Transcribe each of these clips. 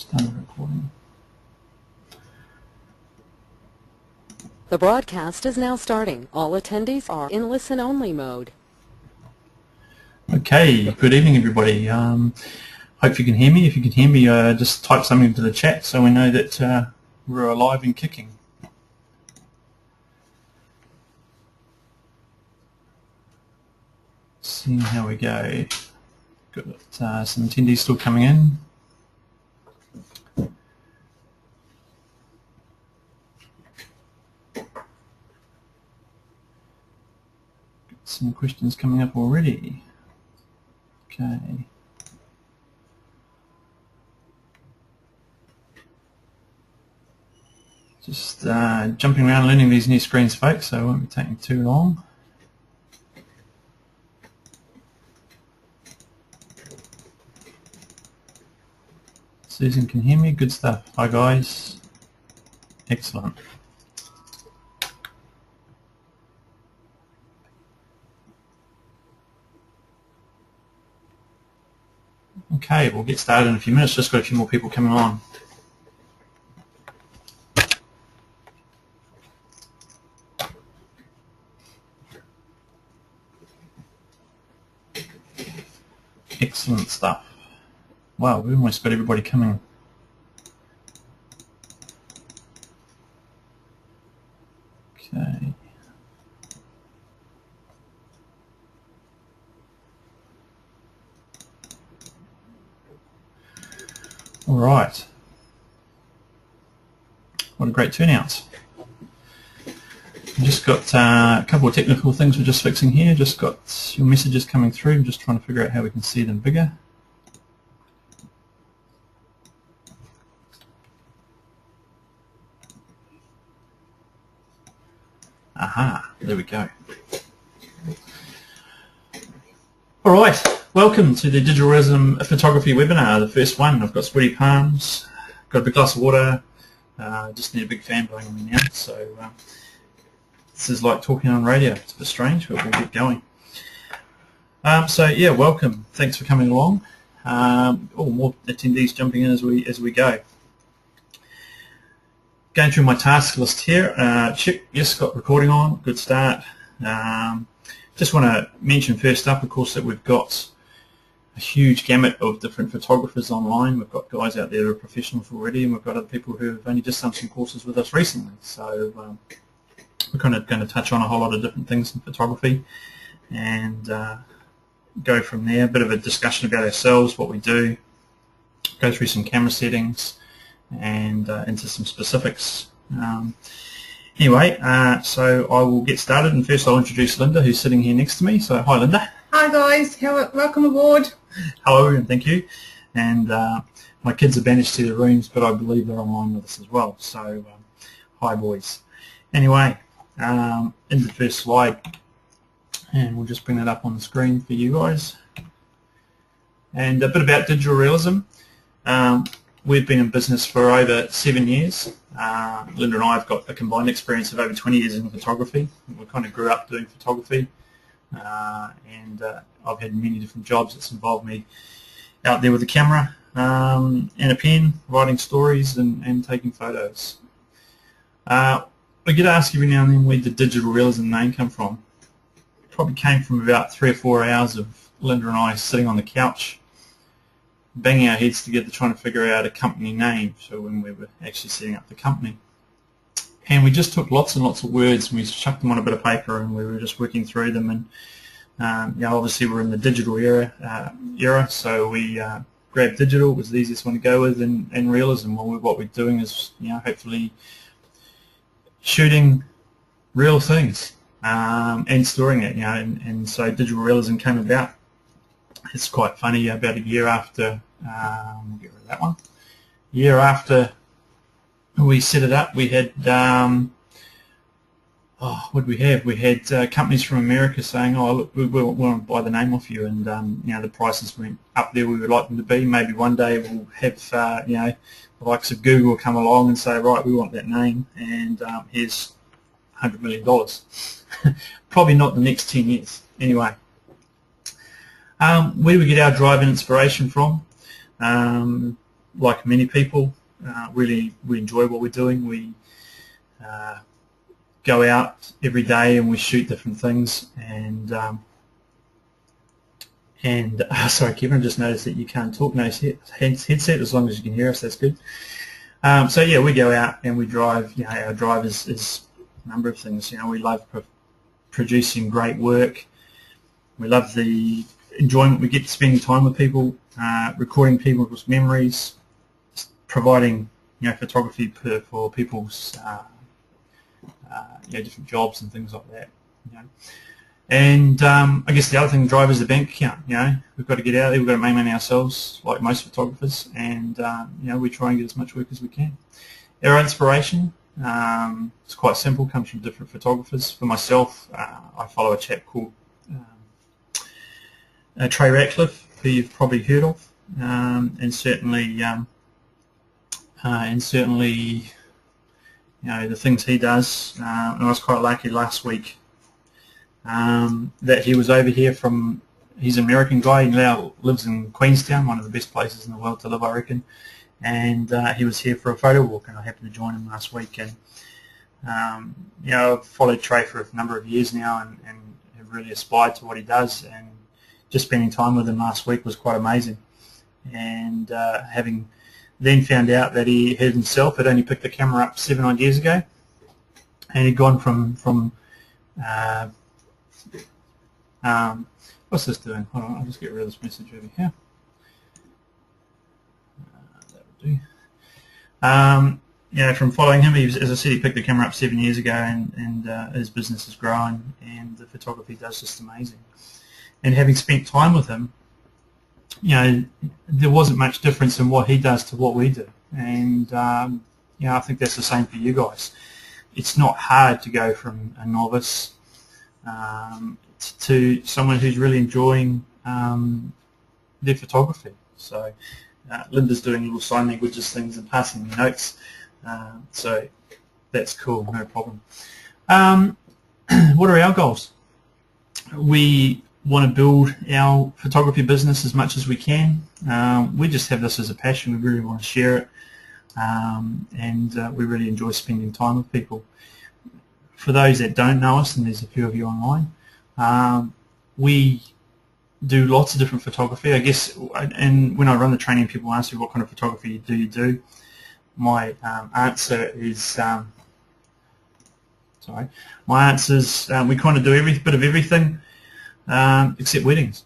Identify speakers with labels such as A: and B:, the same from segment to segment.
A: Start recording.
B: The broadcast is now starting. All attendees are in listen-only mode.
A: Okay, good evening everybody. Hope you can hear me. If you can hear me, just type something into the chat so we know that we're alive and kicking. Seeing how we go. Got some attendees still coming in. Some questions coming up already. Okay. Just jumping around learning these new screens, folks, so it won't be taking too long. Susan can hear me. Good stuff. Hi, guys. Excellent. Okay, we'll get started in a few minutes. Just got a few more people coming on. Excellent stuff. Wow, we've almost got everybody coming. Okay. All right. What a great turnout. We've just got a couple of technical things we're just fixing here. Just got your messages coming through. I'm just trying to figure out how we can see them bigger. Aha, there we go. All right, welcome to the Digital Realism Photography webinar, the first one. I've got sweaty palms, got a big glass of water, just need a big fan blowing on me now, so this is like talking on radio. It's a bit strange, but we'll get going. So yeah, welcome. Thanks for coming along. More attendees jumping in as we go. Going through my task list here. Check, yes, got recording on. Good start. Just want to mention first up, of course, that we've got a huge gamut of different photographers online. We've got guys out there who are professionals already, and we've got other people who have only just done some courses with us recently. So we're kind of going to touch on a whole lot of different things in photography and go from there. A bit of a discussion about ourselves, what we do, go through some camera settings, and into some specifics. Anyway, so I will get started, and first I'll introduce Linda, who's sitting here next to me. So hi, Linda.
C: Hi guys, welcome aboard.
A: Hello, and thank you. And my kids are banished to their rooms, but I believe they're online with us as well. So hi, boys. Anyway, in the first slide, and we'll just bring that up on the screen for you guys. And a bit about digital realism. We've been in business for over 7 years. Linda and I have got a combined experience of over 20 years in photography. We kind of grew up doing photography, and I've had many different jobs that's involved me out there with a camera and a pen, writing stories and taking photos. We get asked every now and then where the digital realism name come from. It probably came from about 3 or 4 hours of Linda and I sitting on the couch banging our heads together trying to figure out a company name, so when we were actually setting up the company. And we just took lots and lots of words and we chucked them on a bit of paper and we were just working through them, and obviously we're in the digital era, so we grabbed digital. It was the easiest one to go with, and realism. Well, what we're doing is hopefully shooting real things and storing it, and so digital realism came about. It's quite funny, about a year after, we'll get rid of that one, a year after we set it up, we had, what did we have? We had companies from America saying, oh, look, we want to buy the name off you, and the prices went up there we would like them to be. Maybe one day we'll have, the likes of Google come along and say, right, we want that name, and here's $100 million. Probably not the next 10 years. Anyway. Where do we get our drive and inspiration from? like many people, really we enjoy what we're doing. We go out every day and we shoot different things. And sorry, Kevin, I just noticed that you can't talk. No headset, as long as you can hear us, that's good. So yeah, we go out and we drive. Our drive is a number of things. We love producing great work. We love the enjoyment we get spending time with people, recording people's memories, providing photography for people's different jobs and things like that. And I guess the other thing, drive is the bank account. We've got to get out there. We've got to maintain ourselves, like most photographers, and we try and get as much work as we can. Our inspiration, it's quite simple. Comes from different photographers. For myself, I follow a chap called Trey Ratcliffe, who you've probably heard of, and certainly the things he does. And I was quite lucky last week that he was over here from. He's an American guy. He now lives in Queenstown, one of the best places in the world to live, I reckon. And he was here for a photo walk, and I happened to join him last week. And I've followed Trey for a number of years now, and have really aspired to what he does. And just spending time with him last week was quite amazing. And having then found out that he himself had only picked the camera up 7 odd years ago, and he'd gone from what's this doing? Hold on, I'll just get rid of this message over here. That would do. From following him, as I said, he picked the camera up 7 years ago, and his business has grown, and the photography does just amazing. And having spent time with him, there wasn't much difference in what he does to what we do. And I think that's the same for you guys. It's not hard to go from a novice to someone who's really enjoying their photography. So Linda's doing little sign languages things and passing me notes, so that's cool, no problem. What are our goals? We want to build our photography business as much as we can. We just have this as a passion. We really want to share it, and we really enjoy spending time with people. For those that don't know us, and there's a few of you online, we do lots of different photography, I guess. And when I run the training, people ask me what kind of photography do you do. My answer is we kind of do every bit of everything except weddings.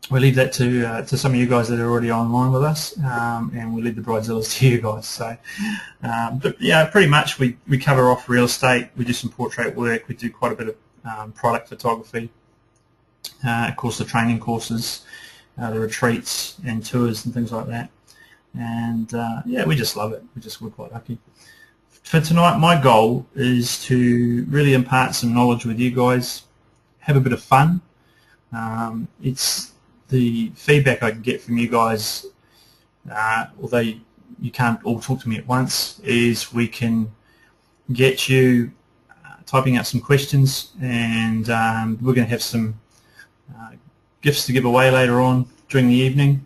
A: We leave that to some of you guys that are already online with us, and we leave the bridezillas to you guys. So, but yeah, pretty much we cover off real estate. We do some portrait work. We do quite a bit of product photography. Of course, the training courses, the retreats and tours and things like that. And yeah, we just love it. We're quite lucky. For tonight, my goal is to really impart some knowledge with you guys, have a bit of fun. It's the feedback I can get from you guys, although you can't all talk to me at once, is we can get you typing out some questions, and we're going to have some gifts to give away later on during the evening.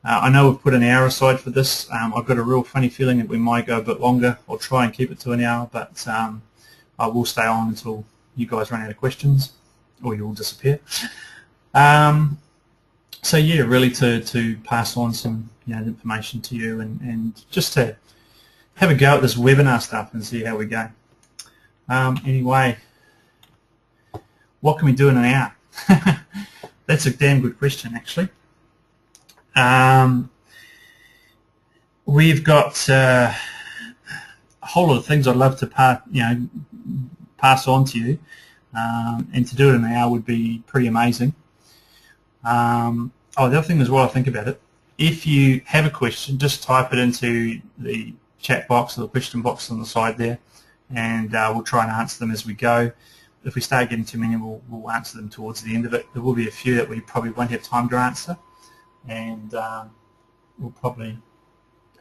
A: I know we've put an hour aside for this. I've got a real funny feeling that we might go a bit longer. I'll try and keep it to an hour, but I will stay on until you guys run out of questions, or you will disappear. So yeah, really to pass on some information to you, and just to have a go at this webinar stuff and see how we go. Anyway, what can we do in an hour? That's a damn good question, actually. We've got a whole lot of things I'd love to pass on to you, and to do it in an hour would be pretty amazing. The other thing as well, I think about it, if you have a question, just type it into the chat box or the question box on the side there, and we'll try and answer them as we go. If we start getting too many, we'll answer them towards the end of it. There will be a few that we probably won't have time to answer, and we'll probably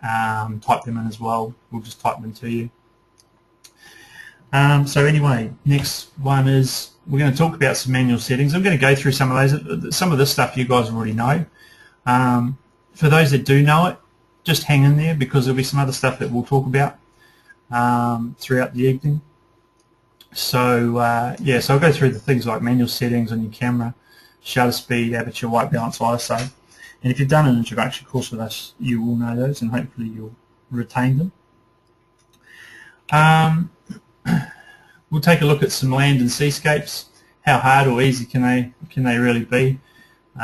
A: type them in as well. We'll just type them to you. So anyway, next one is we're going to talk about some manual settings. I'm going to go through some of those. Some of this stuff you guys already know. For those that do know it, just hang in there because there'll be some other stuff that we'll talk about throughout the evening. So yeah, so I'll go through the things like manual settings on your camera, shutter speed, aperture, white balance, ISO. And if you've done an introduction course with us, you will know those, and hopefully you'll retain them. We'll take a look at some land and seascapes. How hard or easy can they really be? You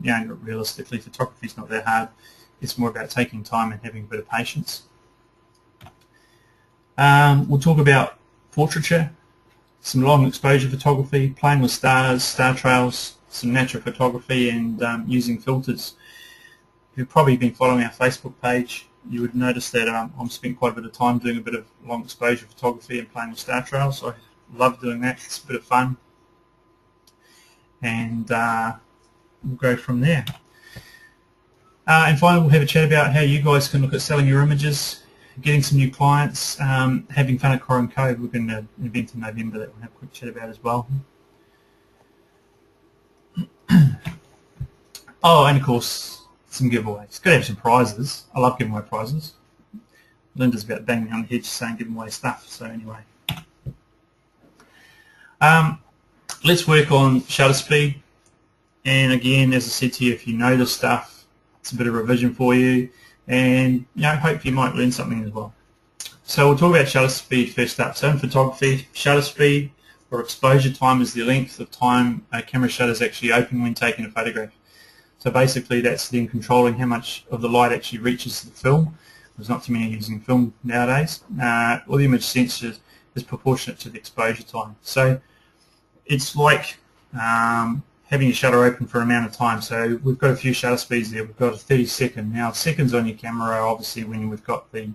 A: know, realistically, photography is not that hard. It's more about taking time and having a bit of patience. We'll talk about portraiture, some long exposure photography, playing with stars, star trails, some natural photography, and using filters. If you've probably been following our Facebook page, you would notice that I'm spending quite a bit of time doing a bit of long exposure photography and playing with star trails. I love doing that. It's a bit of fun. And we'll go from there. And finally, we'll have a chat about how you guys can look at selling your images, getting some new clients, having fun at Corin Cove. We're going to have an event in November that we'll have a quick chat about as well. Oh, and of course, some giveaways. Got to have some prizes. I love giving away prizes. Linda's about banging me on the head saying giving away stuff. So anyway, let's work on shutter speed. And again, as I said to you, if you know this stuff, it's a bit of revision for you, and you know, hope you might learn something as well. So we'll talk about shutter speed first up. So in photography, shutter speed or exposure time is the length of time a camera shutter is actually open when taking a photograph. So basically, that's then controlling how much of the light actually reaches the film. There's not too many using film nowadays. Or the image sensor is proportionate to the exposure time. So it's like having your shutter open for an amount of time. So we've got a few shutter speeds there. We've got a 30-second. Now, seconds on your camera are obviously when we've got the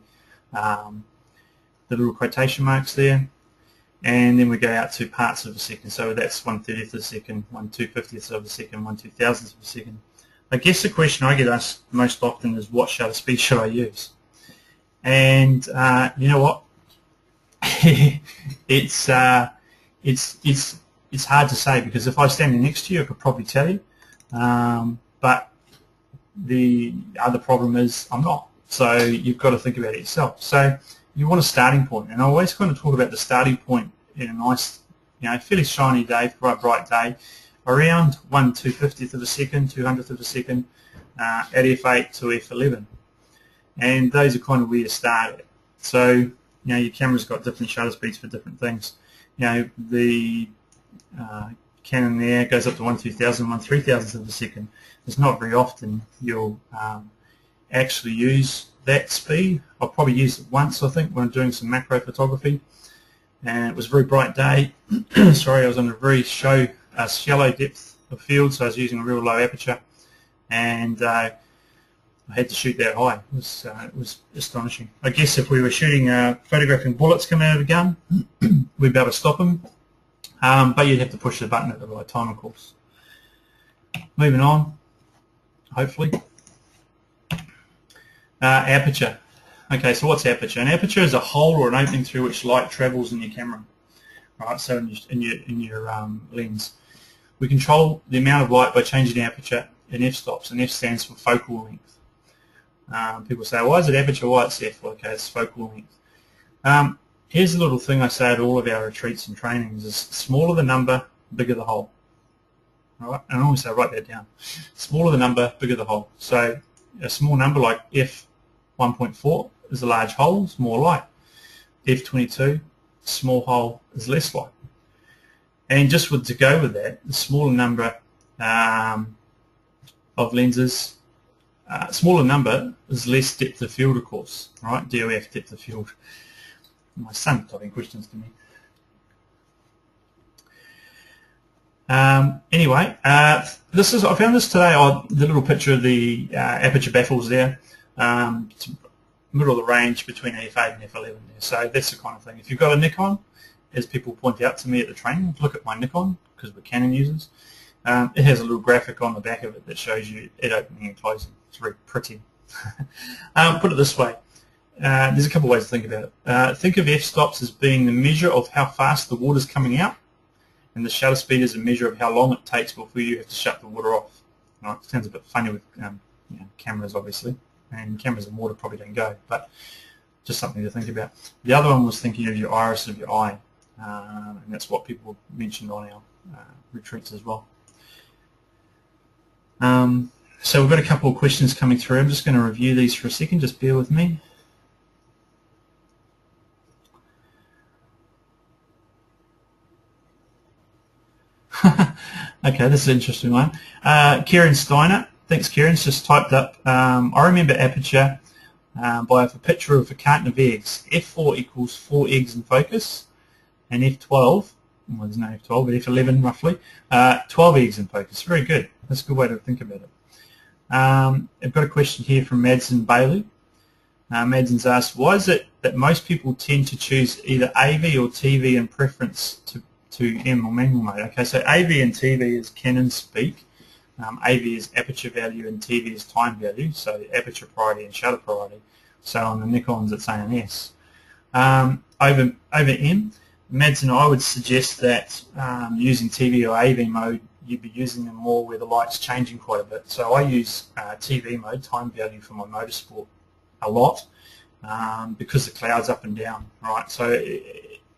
A: little quotation marks there. And then we go out to parts of a second. So that's 1/30th of a second, 1/250th of a second, 1/2000th of a second. I guess the question I get asked most often is, what shutter speed should I use? And you know what? It's hard to say, because if I was standing next to you, I could probably tell you. But the other problem is I'm not. So you've got to think about it yourself. So you want a starting point, and I always kind of talk about the starting point in a nice, you know, fairly shiny day, bright day, around 1/250th of a second, 200th of a second, at f8 to f11, and those are kind of where you start at. So you know, your camera's got different shutter speeds for different things. You know, the Canon there goes up to 1/2000, 1/3000th of a second. It's not very often you'll actually use that speed. I'll probably use it once, I think, when I'm doing some macro photography, and it was a very bright day. Sorry, I was on a very shallow depth of field, so I was using a real low aperture, and I had to shoot that high. It was astonishing. I guess if we were shooting photographing bullets coming out of a gun, we'd be able to stop them, but you'd have to push the button at the right time, of course. Moving on, hopefully. Aperture. Okay, so what's aperture? An aperture is a hole or an opening through which light travels in your camera. Right, so in your lens. We control the amount of light by changing the aperture in f-stops, and f stands for focal length. People say, why is it aperture? Why it's f? Well, okay, it's focal length. Here's a little thing I say at all of our retreats and trainings: is smaller the number, bigger the hole. All right, and I always say, write that down. Smaller the number, bigger the hole. So a small number like f1.4 is a large hole, it's more light. f22, small hole, is less light. And just to go with that, the smaller number of lenses, smaller number is less depth of field, of course, right? DOF, depth of field. My son's typing questions to me. Anyway, I found this today, the little picture of the aperture baffles there, middle of the range between f8 and f11 there. So that's the kind of thing. If you've got a Nikon, as people point out to me at the training, look at my Nikon, because we're Canon users. It has a little graphic on the back of it that shows you it opening and closing. It's very pretty. Put it this way. There's a couple of ways to think about it. Think of f-stops as being the measure of how fast the water's coming out, and the shutter speed is a measure of how long it takes before you have to shut the water off. Right? It sounds a bit funny with cameras, obviously. and cameras in water probably don't go, but just something to think about. The other one was thinking of your iris of your eye, and that's what people mentioned on our retreats as well. So we've got a couple of questions coming through. I'm just going to review these for a second, just bear with me. Okay, this is an interesting one. Kieran Steiner, thanks Kieran, just typed up, I remember aperture by a picture of a carton of eggs. F4 equals 4 eggs in focus, and F12, well there's no F12, but F11 roughly, 12 eggs in focus. Very good. That's a good way to think about it. I've got a question here from Madsen Bailey. Madsen's asked, why is it that most people tend to choose either AV or TV in preference to M or manual mode? Okay, so AV and TV is Canon speak. AV is aperture value and TV is time value, so aperture priority and shutter priority. So on the Nikons it's A&S. Over M, Madsen, I would suggest that using TV or AV mode, you'd be using them more where the light's changing quite a bit. So I use TV mode, time value, for my motorsport a lot because the cloud's up and down, right? So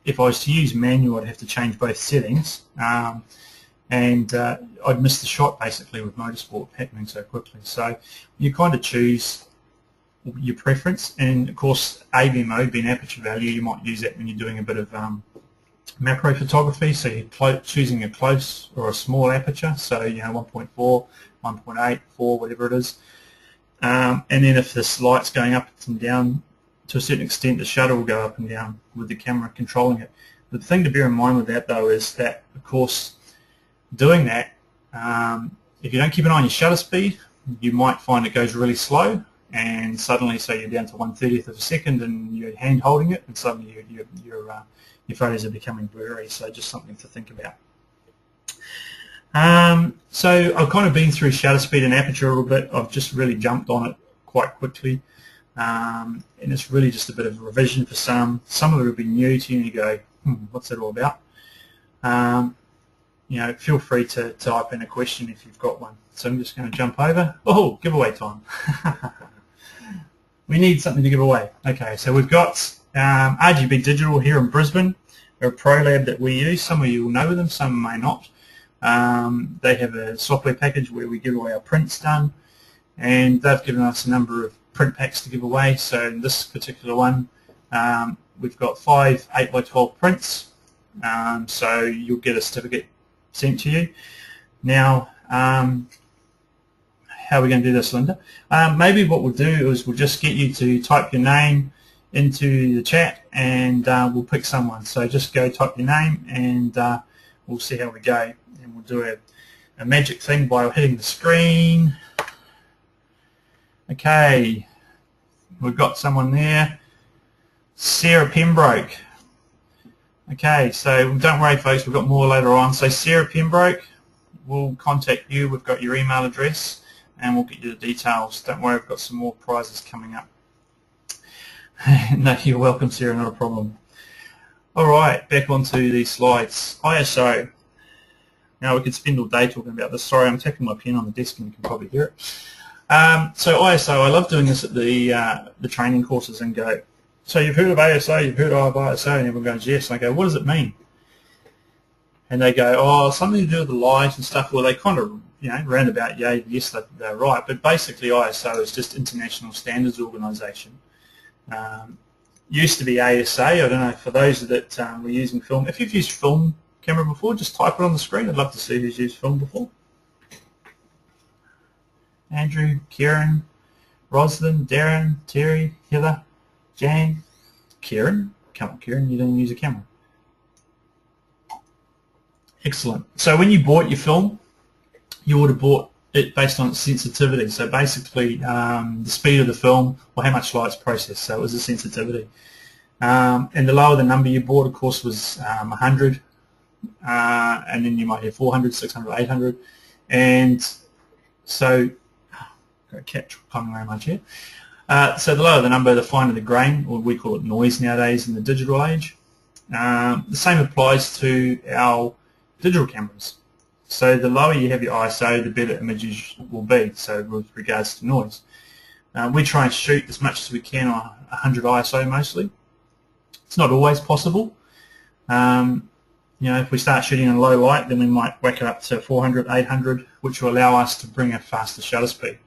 A: if I was to use manual, I'd have to change both settings, and I'd miss the shot basically with motorsport happening so quickly. So you kind of choose your preference, and of course AV mode being aperture value, you might use that when you're doing a bit of macro photography, so you're choosing a close or a small aperture, so 1.4, 1.8, 4, whatever it is, and then if this light's going up and down to a certain extent, the shutter will go up and down with the camera controlling it. The thing to bear in mind with that though is that, of course, doing that, if you don't keep an eye on your shutter speed, you might find it goes really slow, and suddenly, so you're down to 1/30th of a second and you're hand holding it, and suddenly your photos are becoming blurry, so just something to think about. So I've kind of been through shutter speed and aperture a little bit. I've just really jumped on it quite quickly, and it's really just a bit of a revision for some. Some of it will be new to you and you go, what's that all about? Feel free to type in a question if you've got one. So I'm just going to jump over. Oh, giveaway time. We need something to give away. Okay, so we've got RGB Digital here in Brisbane. They're a pro lab that we use. Some of you will know them, some may not. They have a software package where we give away our prints done, and they've given us a number of print packs to give away. So in this particular one, we've got 5 8x12 prints, so you'll get a certificate sent to you. Now, how are we going to do this, Linda? Maybe what we'll do is we'll just get you to type your name into the chat, and we'll pick someone. So just go type your name, and we'll see how we go. And we'll do a magic thing by hitting the screen. Okay, we've got someone there. Sarah Pembroke. Okay, so don't worry folks, we've got more later on. So Sarah Pembroke, we'll contact you. We've got your email address, and we'll get you the details. Don't worry, we've got some more prizes coming up. No, you're welcome, Sarah, not a problem. All right, back onto these slides. ISO. Now we could spend all day talking about this. Sorry, I'm tapping my pen on the desk and you can probably hear it. So ISO, I love doing this at the training courses and go, so you've heard of ISO, you've heard of ISO, and everyone goes, yes. And I go, what does it mean? And they go, oh, something to do with the light and stuff. Well, they kind of, roundabout, yeah, yes, they're right. But basically ISO is just International Standards Organization. Used to be ASA. I don't know, for those that were using film. If you've used film camera before, just type it on the screen. I'd love to see who's used film before. Andrew, Kieran, Rosalind, Darin, Terry, Heather, Jan, Kieran. Come on, Kieran, you don't use a camera. Excellent. So when you bought your film, you would have bought it based on its sensitivity. So basically the speed of the film or how much light's processed. So it was a sensitivity. And the lower the number you bought, of course, was 100. And then you might have 400, 600, 800. And so, got a cat coming around my chair. So the lower the number, the finer the grain, or we call it noise nowadays in the digital age. The same applies to our digital cameras. So the lower you have your ISO, the better images will be, so with regards to noise. We try and shoot as much as we can on 100 ISO mostly. It's not always possible. If we start shooting in low light, then we might whack it up to 400, 800, which will allow us to bring a faster shutter speed.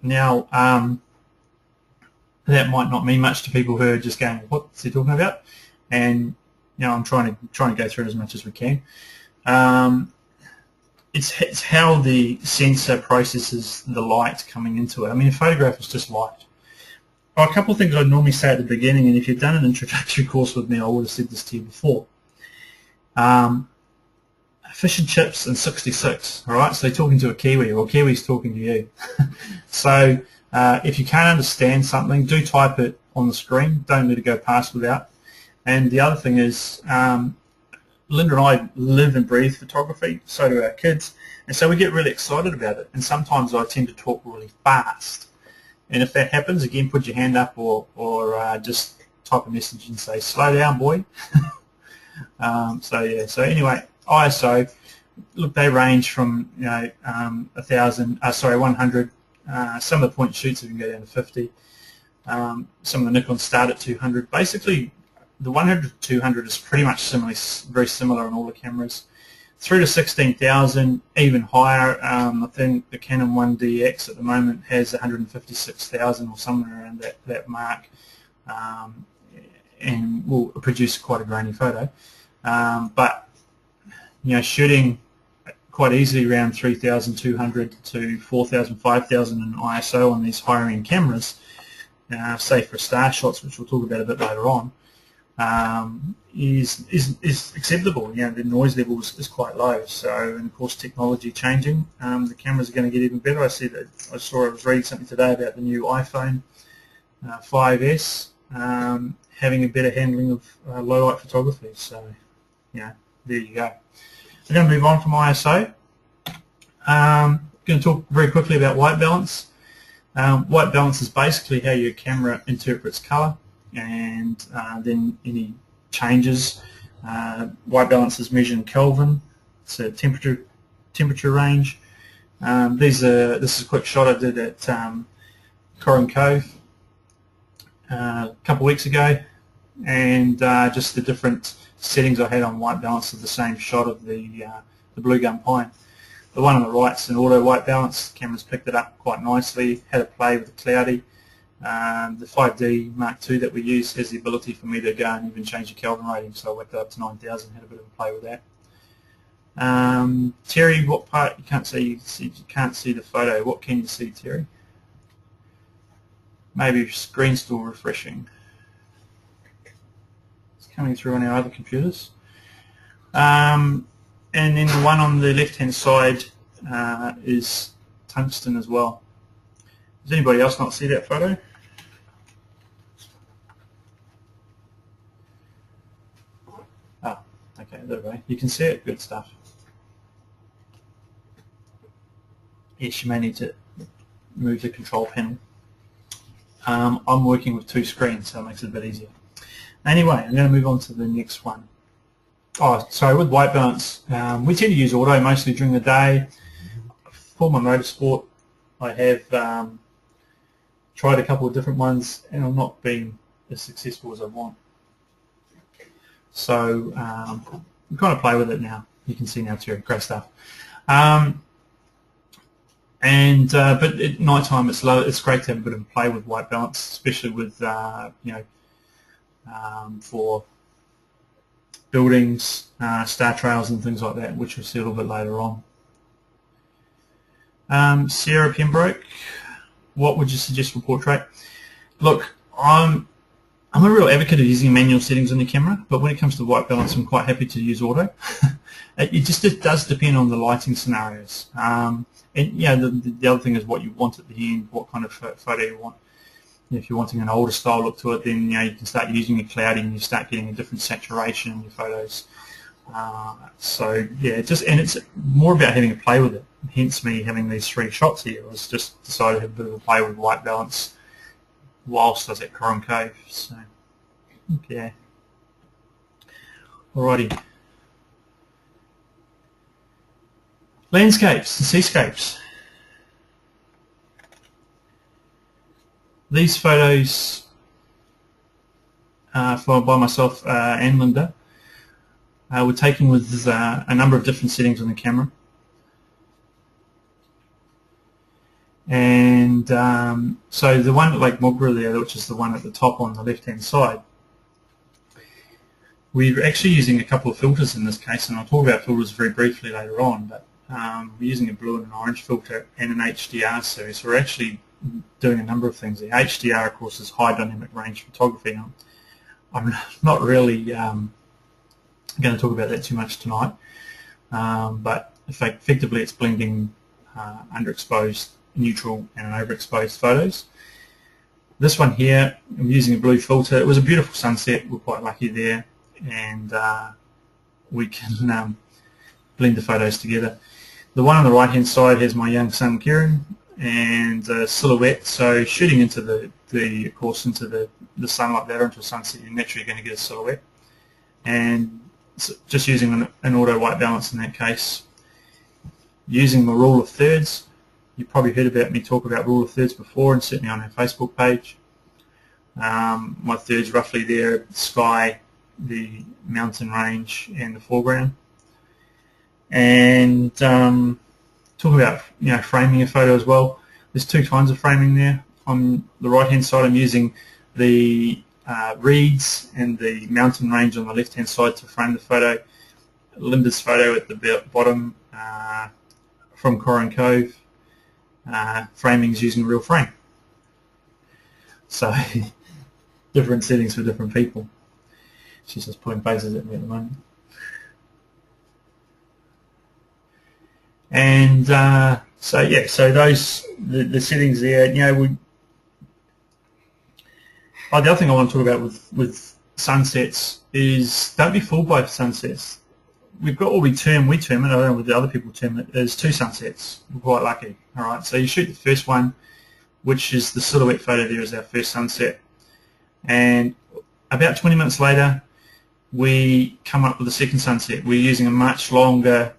A: Now, that might not mean much to people who are just going, "What's he talking about?" And I'm trying to go through it as much as we can. It's how the sensor processes the light coming into it. I mean, a photograph is just light. A couple of things I'd normally say at the beginning, and if you've done an introductory course with me, I would have said this to you before. Fish and chips and 66, all right? So you're talking to a Kiwi, or Kiwi's talking to you. So if you can't understand something, do type it on the screen. Don't let it go past without. And the other thing is, Linda and I live and breathe photography, so do our kids, and so we get really excited about it. And sometimes I tend to talk really fast. And if that happens, again, put your hand up or just type a message and say, "Slow down, boy." So anyway, ISO, look, they range from 100. Some of the point shoots can go down to 50. Some of the Nikon start at 200. Basically, the 100 to 200 is pretty much very similar on all the cameras. Through to 16,000, even higher. I think the Canon 1DX at the moment has 156,000 or somewhere around that mark, and will produce quite a grainy photo. But shooting quite easily around 3,200 to 4,000, 5,000 in ISO on these higher end cameras, say for star shots, which we'll talk about a bit later on, is acceptable. The noise level is quite low. So, and of course, technology changing, the cameras are going to get even better. I was reading something today about the new iPhone 5S having a better handling of low light photography. So, there you go. We're going to move on from ISO. Going to talk very quickly about white balance. White balance is basically how your camera interprets color, and then any changes. White balance is measured in Kelvin. It's a temperature range. This is a quick shot I did at Corin Cove a couple of weeks ago, and just the different settings I had on white balance of the same shot of the Blue Gum Pine. The one on the right's an auto white balance. The camera's picked it up quite nicely. Had a play with the cloudy. The 5D Mark II that we use has the ability for me to go and even change the Kelvin rating, so I whacked it up to 9,000. Had a bit of a play with that. Terry, what part you can't see? You can't see the photo. What can you see, Terry? Maybe your screen's still refreshing. It's coming through on our other computers. And then the one on the left-hand side is tungsten as well. Does anybody else not see that photo? Oh, okay, there we go. You can see it. Good stuff. Yes, you may need to move the control panel. I'm working with two screens, so it makes it a bit easier. Anyway, I'm going to move on to the next one. Oh, sorry, with white balance, we tend to use auto mostly during the day. For my motorsport, I have tried a couple of different ones, and I'm not being as successful as I want. So we kind of play with it now. You can see now, Terry, great stuff. But at night time, it's great to have a bit of a play with white balance, especially with for buildings, star trails and things like that, which we'll see a little bit later on. Sarah Pembroke, what would you suggest for portrait? Look, I'm a real advocate of using manual settings on the camera, but when it comes to white balance, I'm quite happy to use auto. It does depend on the lighting scenarios. And yeah, the other thing is what you want at the end, what kind of photo you want. If you're wanting an older style look to it, then you can start using a cloudy and you start getting a different saturation in your photos. So yeah, and it's more about having a play with it. Hence me having these three shots here. I was just decided to have a bit of a play with white balance whilst I was at Corin Cove. So okay, alrighty. Landscapes and seascapes. These photos by myself and Linda were taken with a number of different settings on the camera. And so the one at Lake Mogra there, which is the one at the top on the left-hand side, we're actually using a couple of filters in this case, and I'll talk about filters very briefly later on, but we're using a blue and an orange filter and an HDR series. So we're actually doing a number of things. The HDR, of course, is high dynamic range photography. I'm not really going to talk about that too much tonight, but effectively it's blending underexposed, neutral and overexposed photos. This one here, I'm using a blue filter. It was a beautiful sunset. We're quite lucky there, and we can blend the photos together. The one on the right hand side has my young son Kieran and silhouette, so shooting into of course into the sunlight there, into a sunset, you're naturally going to get a silhouette, and just using an auto white balance in that case. Using my rule of thirds, you've probably heard about me talk about rule of thirds before, and certainly on our Facebook page. My thirds roughly there, the sky, the mountain range and the foreground. And talk about framing a photo as well. There's two kinds of framing there. On the right hand side I'm using the reeds and the mountain range on the left hand side to frame the photo. Linda's photo at the bottom from Corin Cove, framing is using real frame. So different settings for different people. She's just putting faces at me at the moment. And so yeah, so those the settings there. The other thing I want to talk about with sunsets is don't be fooled by sunsets. We've got what we term it, I don't know what the other people term it, as two sunsets. We're quite lucky. All right, so you shoot the first one, which is the silhouette photo there is our first sunset, and about 20 minutes later we come up with the second sunset. We're using a much longer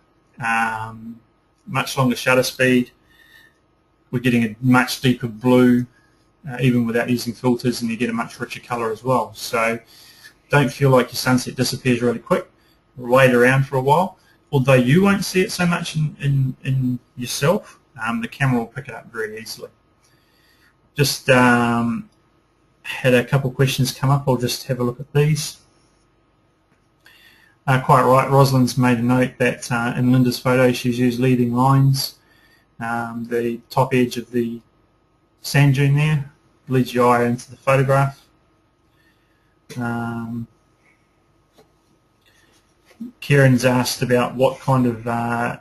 A: shutter speed. We're getting a much deeper blue, even without using filters, and you get a much richer color as well. So don't feel like your sunset disappears really quick. Wait around for a while. Although you won't see it so much in yourself, the camera will pick it up very easily. Just had a couple of questions come up. I'll just have a look at these. Quite right, Rosalind's made a note that in Linda's photo she's used leading lines. The top edge of the sand dune there leads your eye into the photograph. Kieran's asked about what kind of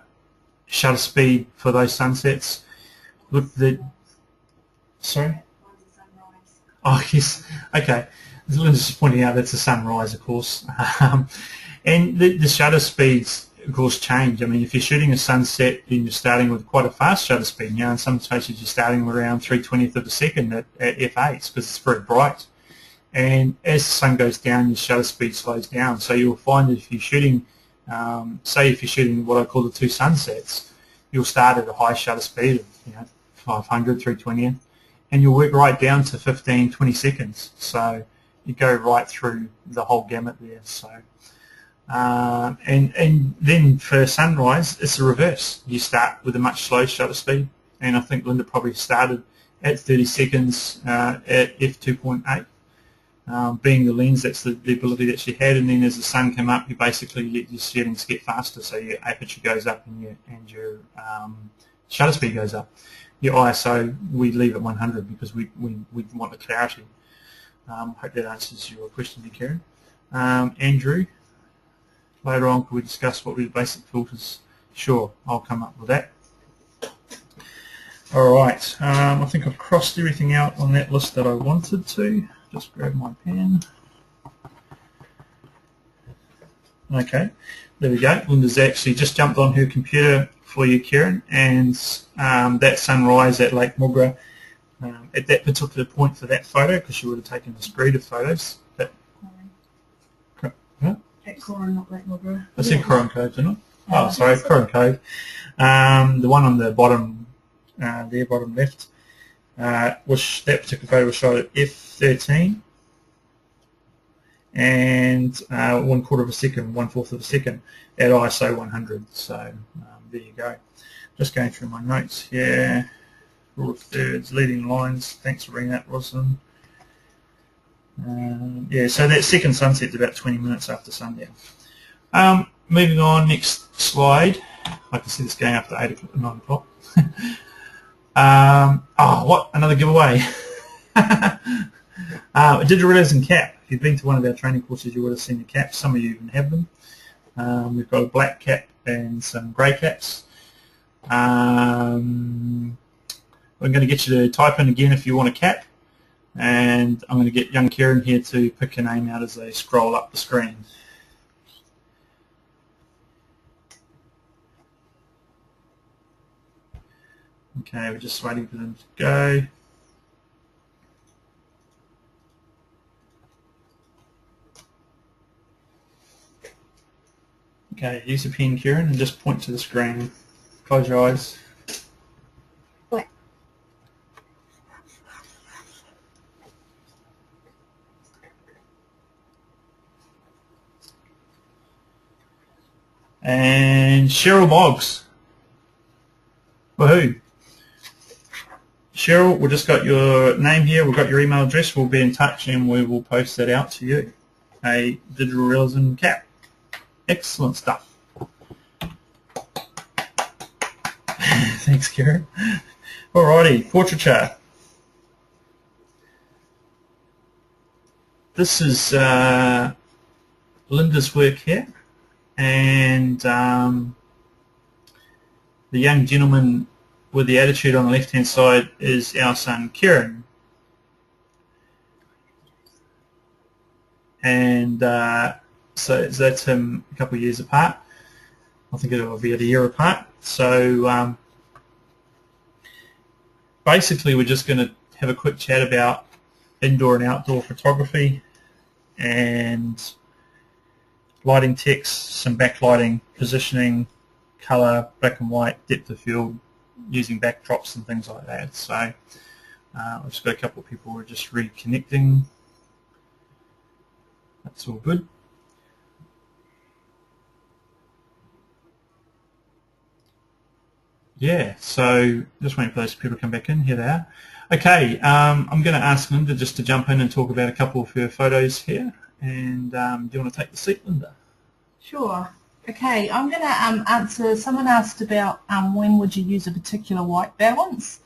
A: shutter speed for those sunsets. Look, sorry? Oh yes, okay. Linda's just pointing out that's a sunrise, of course. And the shutter speeds, of course, change. I mean, if you're shooting a sunset, then you're starting with quite a fast shutter speed. In some cases you're starting around 3/20th of a second at f8 because it's very bright. And as the sun goes down, your shutter speed slows down. So you'll find that if you're shooting, say if you're shooting what I call the two sunsets, you'll start at a high shutter speed of 500, 3/20th, and you'll work right down to 15, 20 seconds. So you go right through the whole gamut there. So and then for sunrise, it's the reverse. You start with a much slow shutter speed, and I think Linda probably started at 30 seconds at f2.8. Being the lens, that's the ability that she had, and then as the sun came up, you basically let your settings get faster, so your aperture goes up and your shutter speed goes up. Your ISO, we leave at 100 because we want the clarity. Hope that answers your question, Karen. Andrew, later on, could we discuss what were the basic filters? Sure, I'll come up with that. All right, I think I've crossed everything out on that list that I wanted to. Just grab my pen. Okay, there we go. Linda's actually just jumped on her computer for you, Kieran, and that sunrise at Lake Mogra, at that particular point for that photo, because she would have taken a spread of photos.
C: At Corin, not Lake Mogra.
A: I said Corin Cove, didn't I? Oh, sorry, Corin Cove. The one on the bottom, there, bottom left. that particular photo was shot at f13 and 1/4 of a second, 1/4 of a second at ISO 100. So there you go. Just going through my notes here. Rule of thirds, leading lines. Thanks for reading that, Rosalind. Yeah, so that second sunset's about 20 minutes after sundown. Moving on, next slide. I can see this going up to 8 o'clock, 9 o'clock. Oh, what? Another giveaway. A digital realism cap. If you've been to one of our training courses, you would have seen the caps. Some of you even have them. We've got a black cap and some grey caps. I'm going to get you to type in again if you want a cap, and I'm going to get young Kieran here to pick a name out as they scroll up the screen. Okay, we're just waiting for them to go. Okay, use a pen, Kieran, and just point to the screen. Close your eyes.
C: Black.
A: And Cheryl Boggs. Woohoo. Cheryl, we've just got your name here, we've got your email address, we'll be in touch and we will post that out to you. A digital realism cap. Excellent stuff. Thanks, Kieran. Alrighty, portraiture. This is Linda's work here, and the young gentleman with the attitude on the left-hand side is our son Kieran. And so that's him a couple of years apart. I think it'll be at a year apart. So basically we're just going to have a quick chat about indoor and outdoor photography and lighting text, some backlighting, positioning, colour, black and white, depth of field, using backdrops and things like that. So I've just got a couple of people who are just reconnecting. That's all good. Yeah, so just waiting for those people to come back in. Here they are. Okay, I'm going to ask Linda just to jump in and talk about a couple of her photos here. And do you want to take the seat, Linda?
C: Sure. Okay, I'm going to answer, someone asked about when would you use a particular white balance.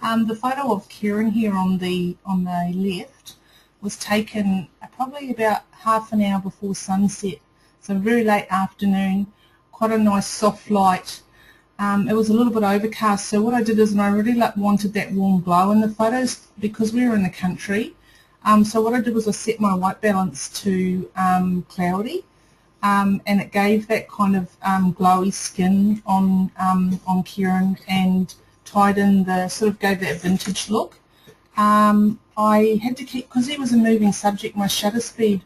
C: The photo of Kieran here on the left was taken probably about half an hour before sunset, so very late afternoon, quite a nice soft light. It was a little bit overcast, so what I did is I really wanted that warm glow in the photos because we were in the country. So what I did was I set my white balance to cloudy, and it gave that kind of glowy skin on Kieran and tied in the, sort of gave that vintage look. I had to keep, because he was a moving subject, my shutter speed,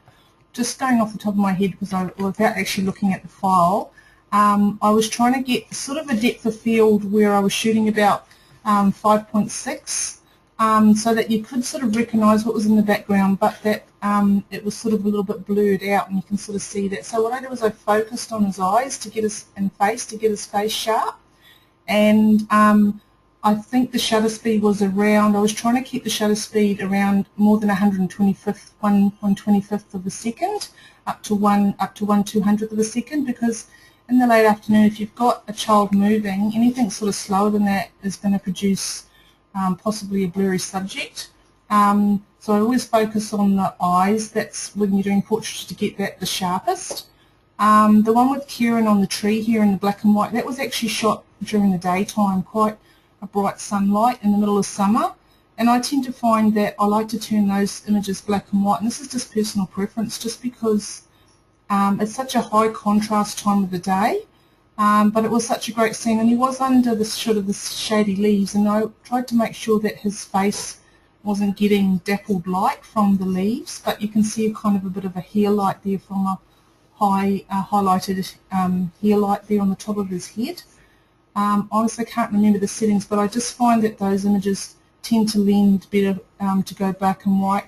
C: just going off the top of my head because without actually looking at the file, I was trying to get sort of a depth of field where I was shooting about 5.6, so that you could sort of recognise what was in the background, but that it was sort of a little bit blurred out and you can sort of see that. So what I did was I focused on his eyes to get his, and face to get his face sharp, and I think the shutter speed was around, I was trying to keep the shutter speed around more than 125th of a second, up to 1/200th of a second, because in the late afternoon, if you've got a child moving, anything sort of slower than that is going to produce possibly a blurry subject. So I always focus on the eyes. That's when you're doing portraits to get that the sharpest. The one with Kieran on the tree here in the black and white, that was actually shot during the daytime, quite a bright sunlight in the middle of summer. And I tend to find that I like to turn those images black and white, and this is just personal preference, just because it's such a high contrast time of the day, but it was such a great scene, and he was under the sort of the shady leaves, and I tried to make sure that his face wasn't getting dappled light from the leaves, but you can see a kind of a bit of a hair light there from a high highlighted hair light there on the top of his head. Honestly, I can't remember the settings, but I just find that those images tend to lend better to go black and white.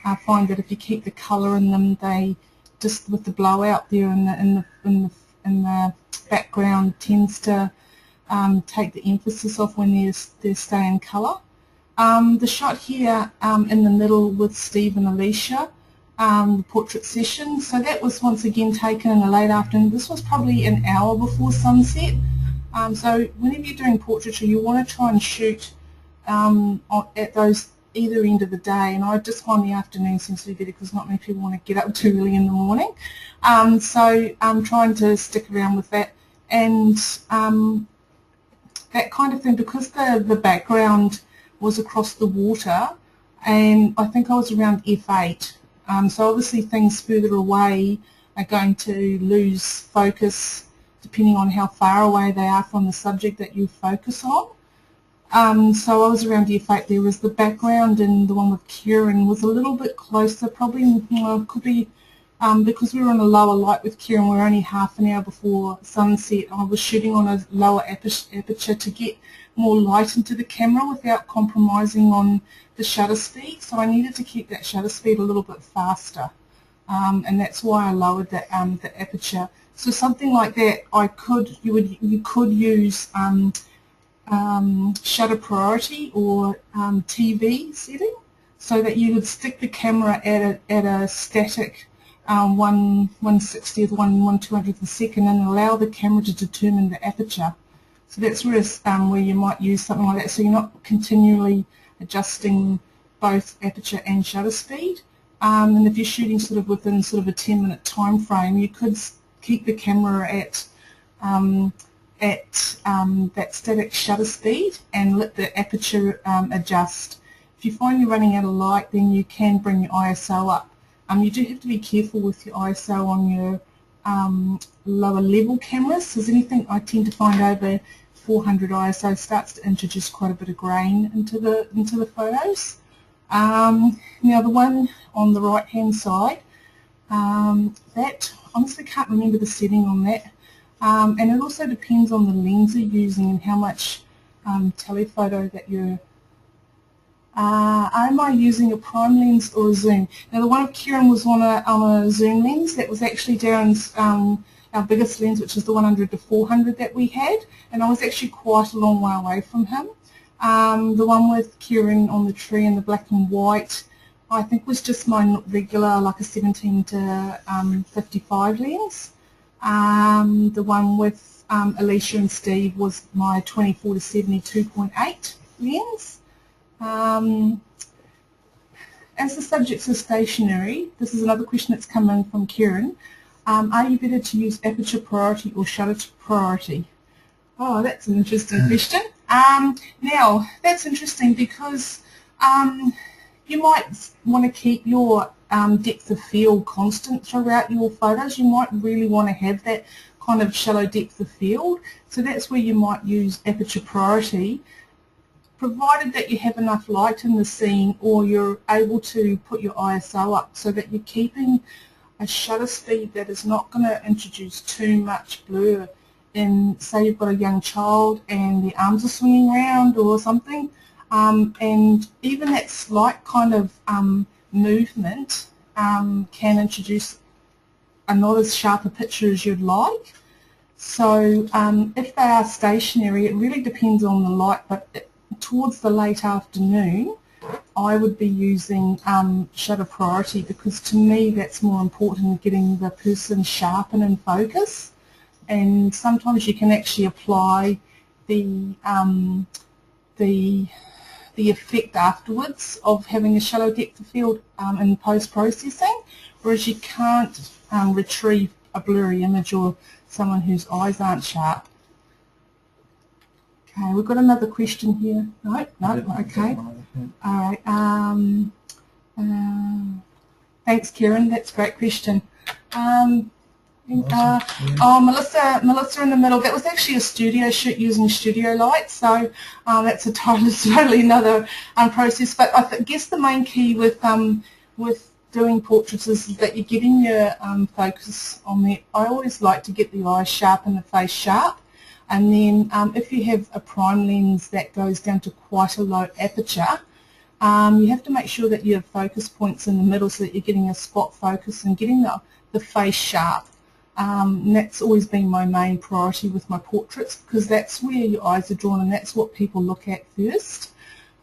C: I find that if you keep the colour in them, they just with the blowout there in the background tends to take the emphasis off when they're stay in colour. The shot here in the middle with Steve and Alicia, the portrait session, so that was once again taken in the late afternoon. This was probably an hour before sunset. So whenever you're doing portraiture, you want to try and shoot at those either end of the day, and I just find the afternoon seems to be better because not many people want to get up too early in the morning. So I'm trying to stick around with that, and that kind of thing, because the background was across the water, and I think I was around f8. So obviously things further away are going to lose focus depending on how far away they are from the subject that you focus on. So I was around f8 there, was the background, and the one with Kieran was a little bit closer, probably could be because we were on a lower light with Kieran. We were only half an hour before sunset. I was shooting on a lower aperture to get more light into the camera without compromising on the shutter speed, so I needed to keep that shutter speed a little bit faster, and that's why I lowered the aperture. So something like that, you could use shutter priority or TV setting, so that you would stick the camera at a static 1/160th, 1/200th a second, and allow the camera to determine the aperture. So that's where you might use something like that, so you're not continually adjusting both aperture and shutter speed. And if you're shooting sort of within sort of a 10-minute time frame, you could keep the camera at that static shutter speed and let the aperture adjust. If you find you're running out of light, then you can bring your ISO up. You do have to be careful with your ISO on your lower level cameras, because anything I tend to find over 400 ISO starts to introduce quite a bit of grain into the photos. Now the one on the right hand side, that honestly can't remember the setting on that, and it also depends on the lens you're using and how much telephoto that you're. Am I using a prime lens or a zoom? Now the one of Kieran was on a zoom lens. That was actually Darin's our biggest lens, which is the 100 to 400 that we had, and I was actually quite a long way away from him. The one with Kieran on the tree in the black and white, I think was just my regular, like a 17 to 55 lens. The one with Alicia and Steve was my 24 to 72.8 lens. As the subjects are stationary, this is another question that's come in from Kieran. Are you better to use aperture priority or shutter priority? Oh, that's an interesting question. Now, that's interesting because you might want to keep your depth of field constant throughout your photos. You might really want to have that kind of shallow depth of field. So that's where you might use aperture priority, provided that you have enough light in the scene, or you're able to put your ISO up so that you're keeping a shutter speed that is not going to introduce too much blur. In, say you've got a young child and the arms are swinging around or something, and even that slight kind of movement can introduce a not as sharp a picture as you'd like. So if they are stationary, it really depends on the light, but towards the late afternoon I would be using shutter priority, because to me that's more important in getting the person sharp and in focus. And sometimes you can actually apply the effect afterwards of having a shallow depth of field in post-processing, whereas you can't retrieve a blurry image or someone whose eyes aren't sharp. Okay, we've got another question here. No, okay. All right. Thanks, Kieran. That's a great question. Oh, Melissa in the middle. That was actually a studio shoot using studio lights, so that's a totally another process. But I guess the main key with doing portraits is that you're getting your focus on the. I always like to get the eyes sharp and the face sharp. And then if you have a prime lens that goes down to quite a low aperture, you have to make sure that your focus point's in the middle so that you're getting a spot focus and getting the face sharp. And that's always been my main priority with my portraits, because that's where your eyes are drawn and that's what people look at first.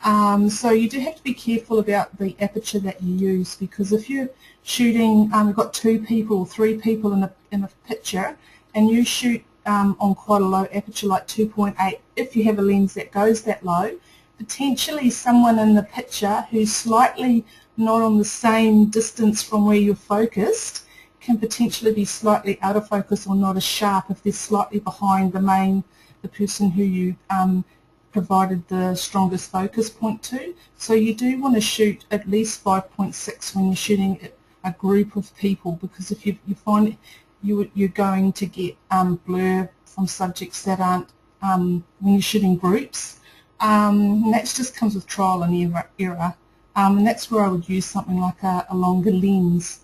C: So you do have to be careful about the aperture that you use, because if you're shooting, you've got 2 people or 3 people in a picture, and you shoot on quite a low aperture like 2.8, if you have a lens that goes that low, potentially someone in the picture who's slightly not on the same distance from where you're focused can potentially be slightly out of focus or not as sharp if they're slightly behind the person who you provided the strongest focus point to. So you do want to shoot at least 5.6 when you're shooting a group of people, because if you find you're going to get blur from subjects that aren't, when you're shooting groups, and that just comes with trial and error. And that's where I would use something like a longer lens,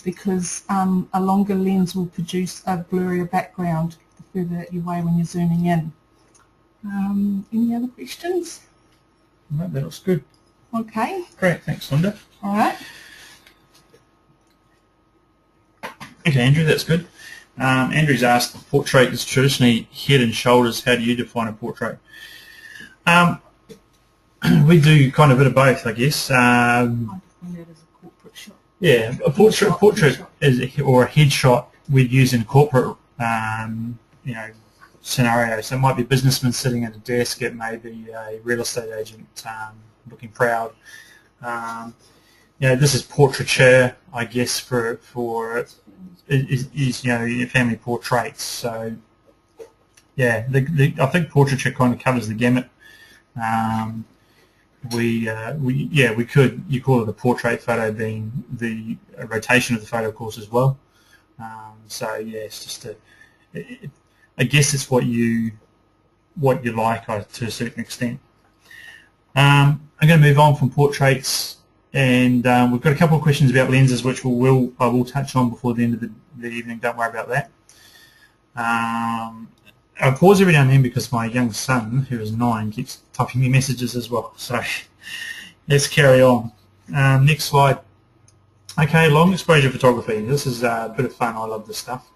C: because a longer lens will produce a blurrier background the further that you away when you're zooming in. Any other questions?
A: No, that looks good.
C: Okay.
A: Great, thanks Linda.
C: All right.
A: Okay, Andrew, that's good. Andrew's asked, portrait is traditionally head and shoulders. How do you define a portrait? We do kind of a bit of both, I guess.
C: I define that as a corporate shot.
A: Yeah, a portrait is, or a headshot we'd use in corporate, scenario. So it might be a businessman sitting at a desk. It may be a real estate agent looking proud. This is portraiture, I guess, for your family portraits. So yeah, I think portraiture kind of covers the gamut. You call it a portrait photo, being the rotation of the photo, of course, as well. So yeah, it's just I guess it's what you like to a certain extent. I'm going to move on from portraits, and we've got a couple of questions about lenses, which I will touch on before the end of the evening. Don't worry about that. I pause every now and then because my young son, who is 9, keeps typing me messages as well. So let's carry on. Next slide. Okay, long exposure photography. This is a bit of fun. I love this stuff.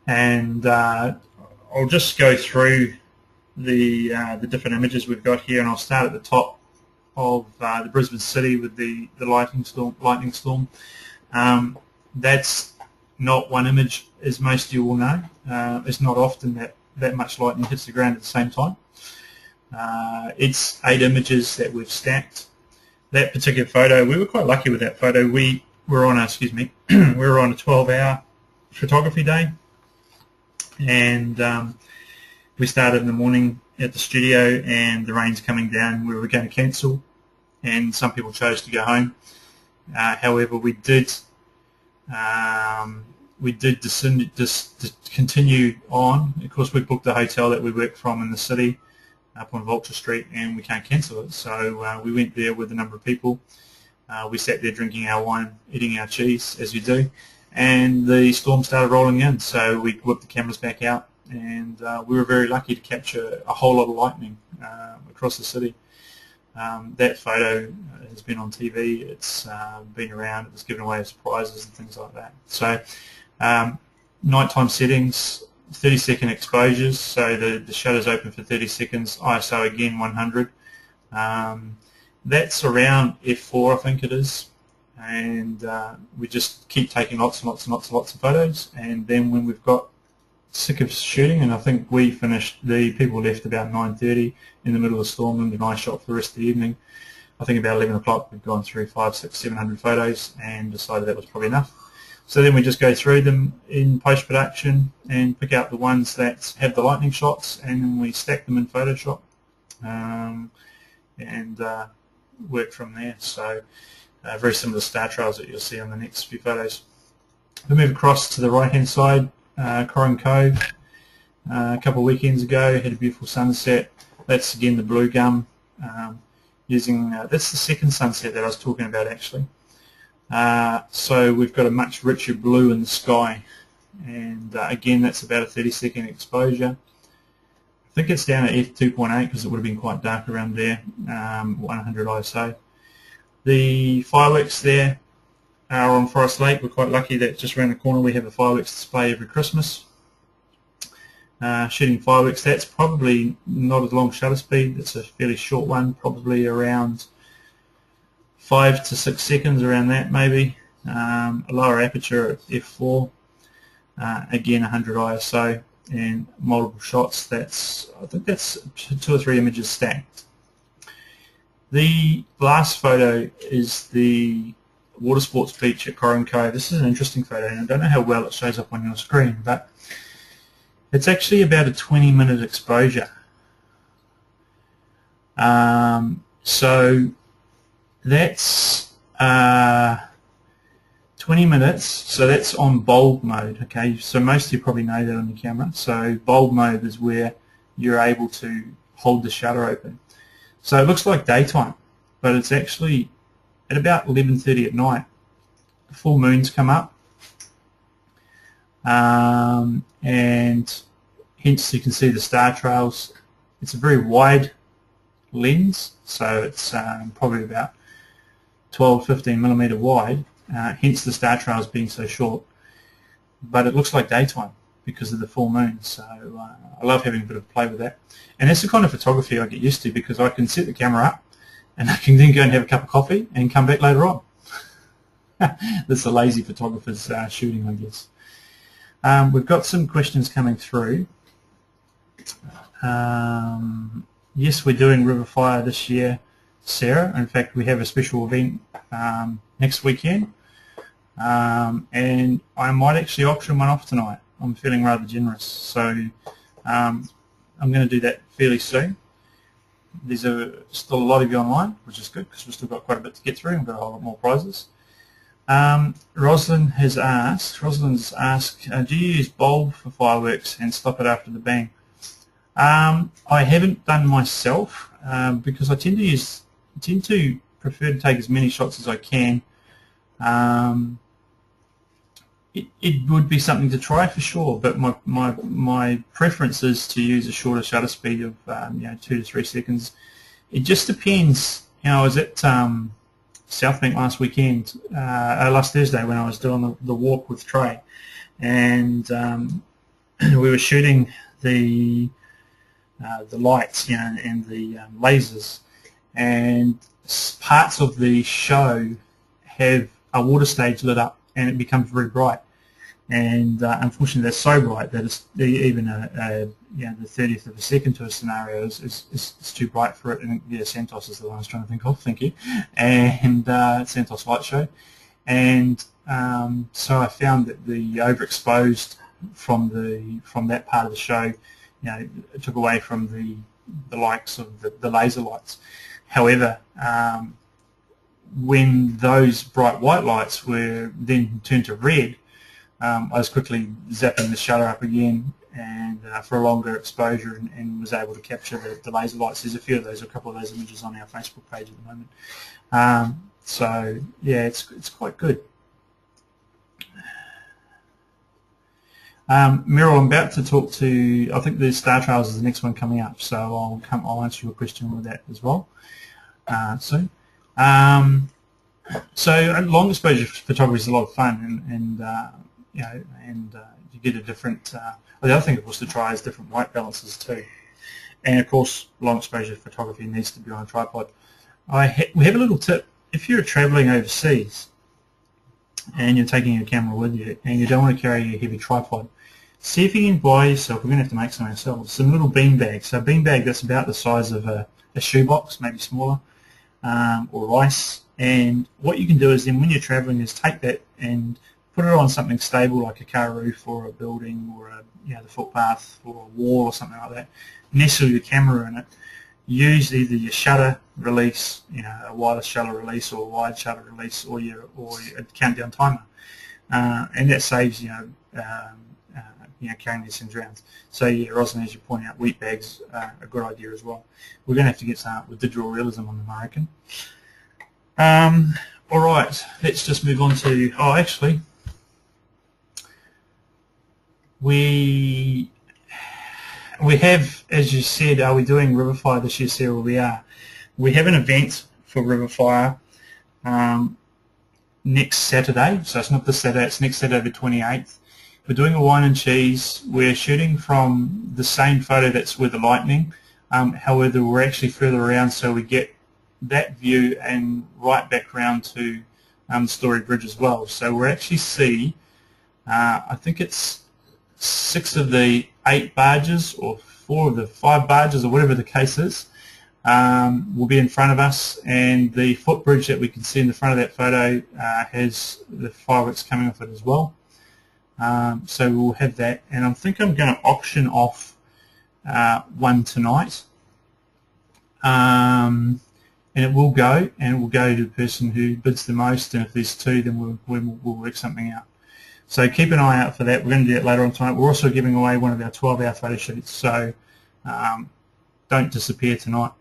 A: And I'll just go through the different images we've got here, and I'll start at the top of the Brisbane city with the lightning storm. That's not one image, as most of you will know. It's not often that much lightning hits the ground at the same time. It's 8 images that we've stacked. That particular photo, we were quite lucky with that photo. We were on a 12-hour photography day, and we started in the morning at the studio, and the rain's coming down. We were going to cancel, and some people chose to go home. However, we did continue on. Of course, we booked the hotel that we work from in the city up on Vulture Street, and we can't cancel it. So we went there with a number of people. We sat there drinking our wine, eating our cheese, as you do, and the storm started rolling in. So we whipped the cameras back out, and we were very lucky to capture a whole lot of lightning across the city. That photo has been on TV. It's been around. It was given away as prizes and things like that. So nighttime settings, 30-second exposures. So the shutter's open for 30 seconds. ISO again 100. That's around f4, I think it is. And we just keep taking lots and lots and lots and lots of photos. And then when we've got sick of shooting, and I think we finished, the people left about 9:30 in the middle of the storm, and I shot for the rest of the evening. I think about 11 o'clock we'd gone through 500, 600, 700 photos and decided that was probably enough. So then we just go through them in post-production and pick out the ones that have the lightning shots, and then we stack them in Photoshop and work from there. So very similar to star trails that you'll see on the next few photos. We move across to the right-hand side. Corin Cove, a couple of weekends ago, had a beautiful sunset. That's again the blue gum, using that's the second sunset that I was talking about actually. So we've got a much richer blue in the sky, and again that's about a 30-second exposure. I think it's down at f2.8 because it would have been quite dark around there, 100 ISO. The fireworks there are on Forest Lake. We're quite lucky that just around the corner we have a fireworks display every Christmas. Shooting fireworks, that's probably not a long shutter speed, it's a fairly short one, probably around 5 to 6 seconds, around that maybe. A lower aperture at f4, again 100 ISO and multiple shots. I think that's 2 or 3 images stacked. The last photo is the water sports beach at Corin Cove. This is an interesting photo, and I don't know how well it shows up on your screen, but it's actually about a 20-minute exposure. So that's 20 minutes, so that's on bulb mode, okay? So most of you probably know that on the camera. So bulb mode is where you're able to hold the shutter open. So it looks like daytime, but it's actually at about 11:30 at night. The full moon's come up, and hence you can see the star trails. It's a very wide lens, so it's probably about 12-15 millimeter wide, hence the star trails being so short. But it looks like daytime because of the full moon, so I love having a bit of play with that. And that's the kind of photography I get used to, because I can set the camera up and I can then go and have a cup of coffee and come back later on. That's a lazy photographer's shooting, I guess. We've got some questions coming through. Yes, we're doing River Fire this year, Sarah. In fact, we have a special event next weekend, and I might actually auction one off tonight. I'm feeling rather generous, so I'm going to do that fairly soon. There's still a lot of you online, which is good because we've still got quite a bit to get through and we've got a whole lot more prizes. Rosalind's asked, do you use bulb for fireworks and stop it after the bang? I haven't done myself because I tend to prefer to take as many shots as I can. It would be something to try for sure, but my preference is to use a shorter shutter speed of 2 to 3 seconds. It just depends. I was at South Bank last Thursday when I was doing the walk with Trey, and we were shooting the lights, and the lasers, and parts of the show have a water stage lit up, and it becomes very bright. And unfortunately, they're so bright that it's even the 30th of a second to a scenario is too bright for it. And yeah, Santos is the one I was trying to think of. Thank you. And Santos Light Show. And so I found that the overexposed from that part of the show, it took away from the likes of the laser lights. However, when those bright white lights were then turned to red, I was quickly zapping the shutter up again and for a longer exposure, and was able to capture the laser lights. There's a couple of those images on our Facebook page at the moment. So yeah, it's quite good. Meryl, I'm about to talk to, I think the Star Trails is the next one coming up, so I'll answer your question with that as well soon. So long exposure photography is a lot of fun, and you get a different. The other thing, of course, to try is different white balances too, and of course, long exposure photography needs to be on a tripod. We have a little tip: if you're traveling overseas and you're taking your camera with you, and you don't want to carry a heavy tripod, see if you can buy yourself. We're going to have to make some ourselves. Some little bean bags. So a bean bag that's about the size of a shoebox, maybe smaller, or rice. And what you can do is then when you're traveling is take that and put it on something stable like a car roof or a building or the footpath or a wall or something like that. Nestle your camera in it. Use either your shutter release, a wireless shutter release or a wide shutter release, or a countdown timer, and that saves carrying these things around. So yeah, Rosalind, as you point out, wheat bags are a good idea as well. We're going to have to get started with digital realism on them, I reckon. All right, let's just move on to. Oh, actually, we have, as you said, are we doing Riverfire this year, Sarah? We are. We have an event for Riverfire next Saturday, so it's not this Saturday, it's next Saturday the 28th. We're doing a wine and cheese. We're shooting from the same photo that's with the lightning. However, we're actually further around, so we get that view and right back around to Story Bridge as well. So we'll actually see, I think it's 6 of the 8 barges or 4 of the 5 barges or whatever the case is will be in front of us, and the footbridge that we can see in the front of that photo has the fireworks coming off it as well. So we'll have that, and I think I'm going to auction off one tonight, and it will go to the person who bids the most, and if there's 2 then we'll work something out. So keep an eye out for that. We're going to do it later on tonight. We're also giving away one of our 12-hour photo shoots, so don't disappear tonight.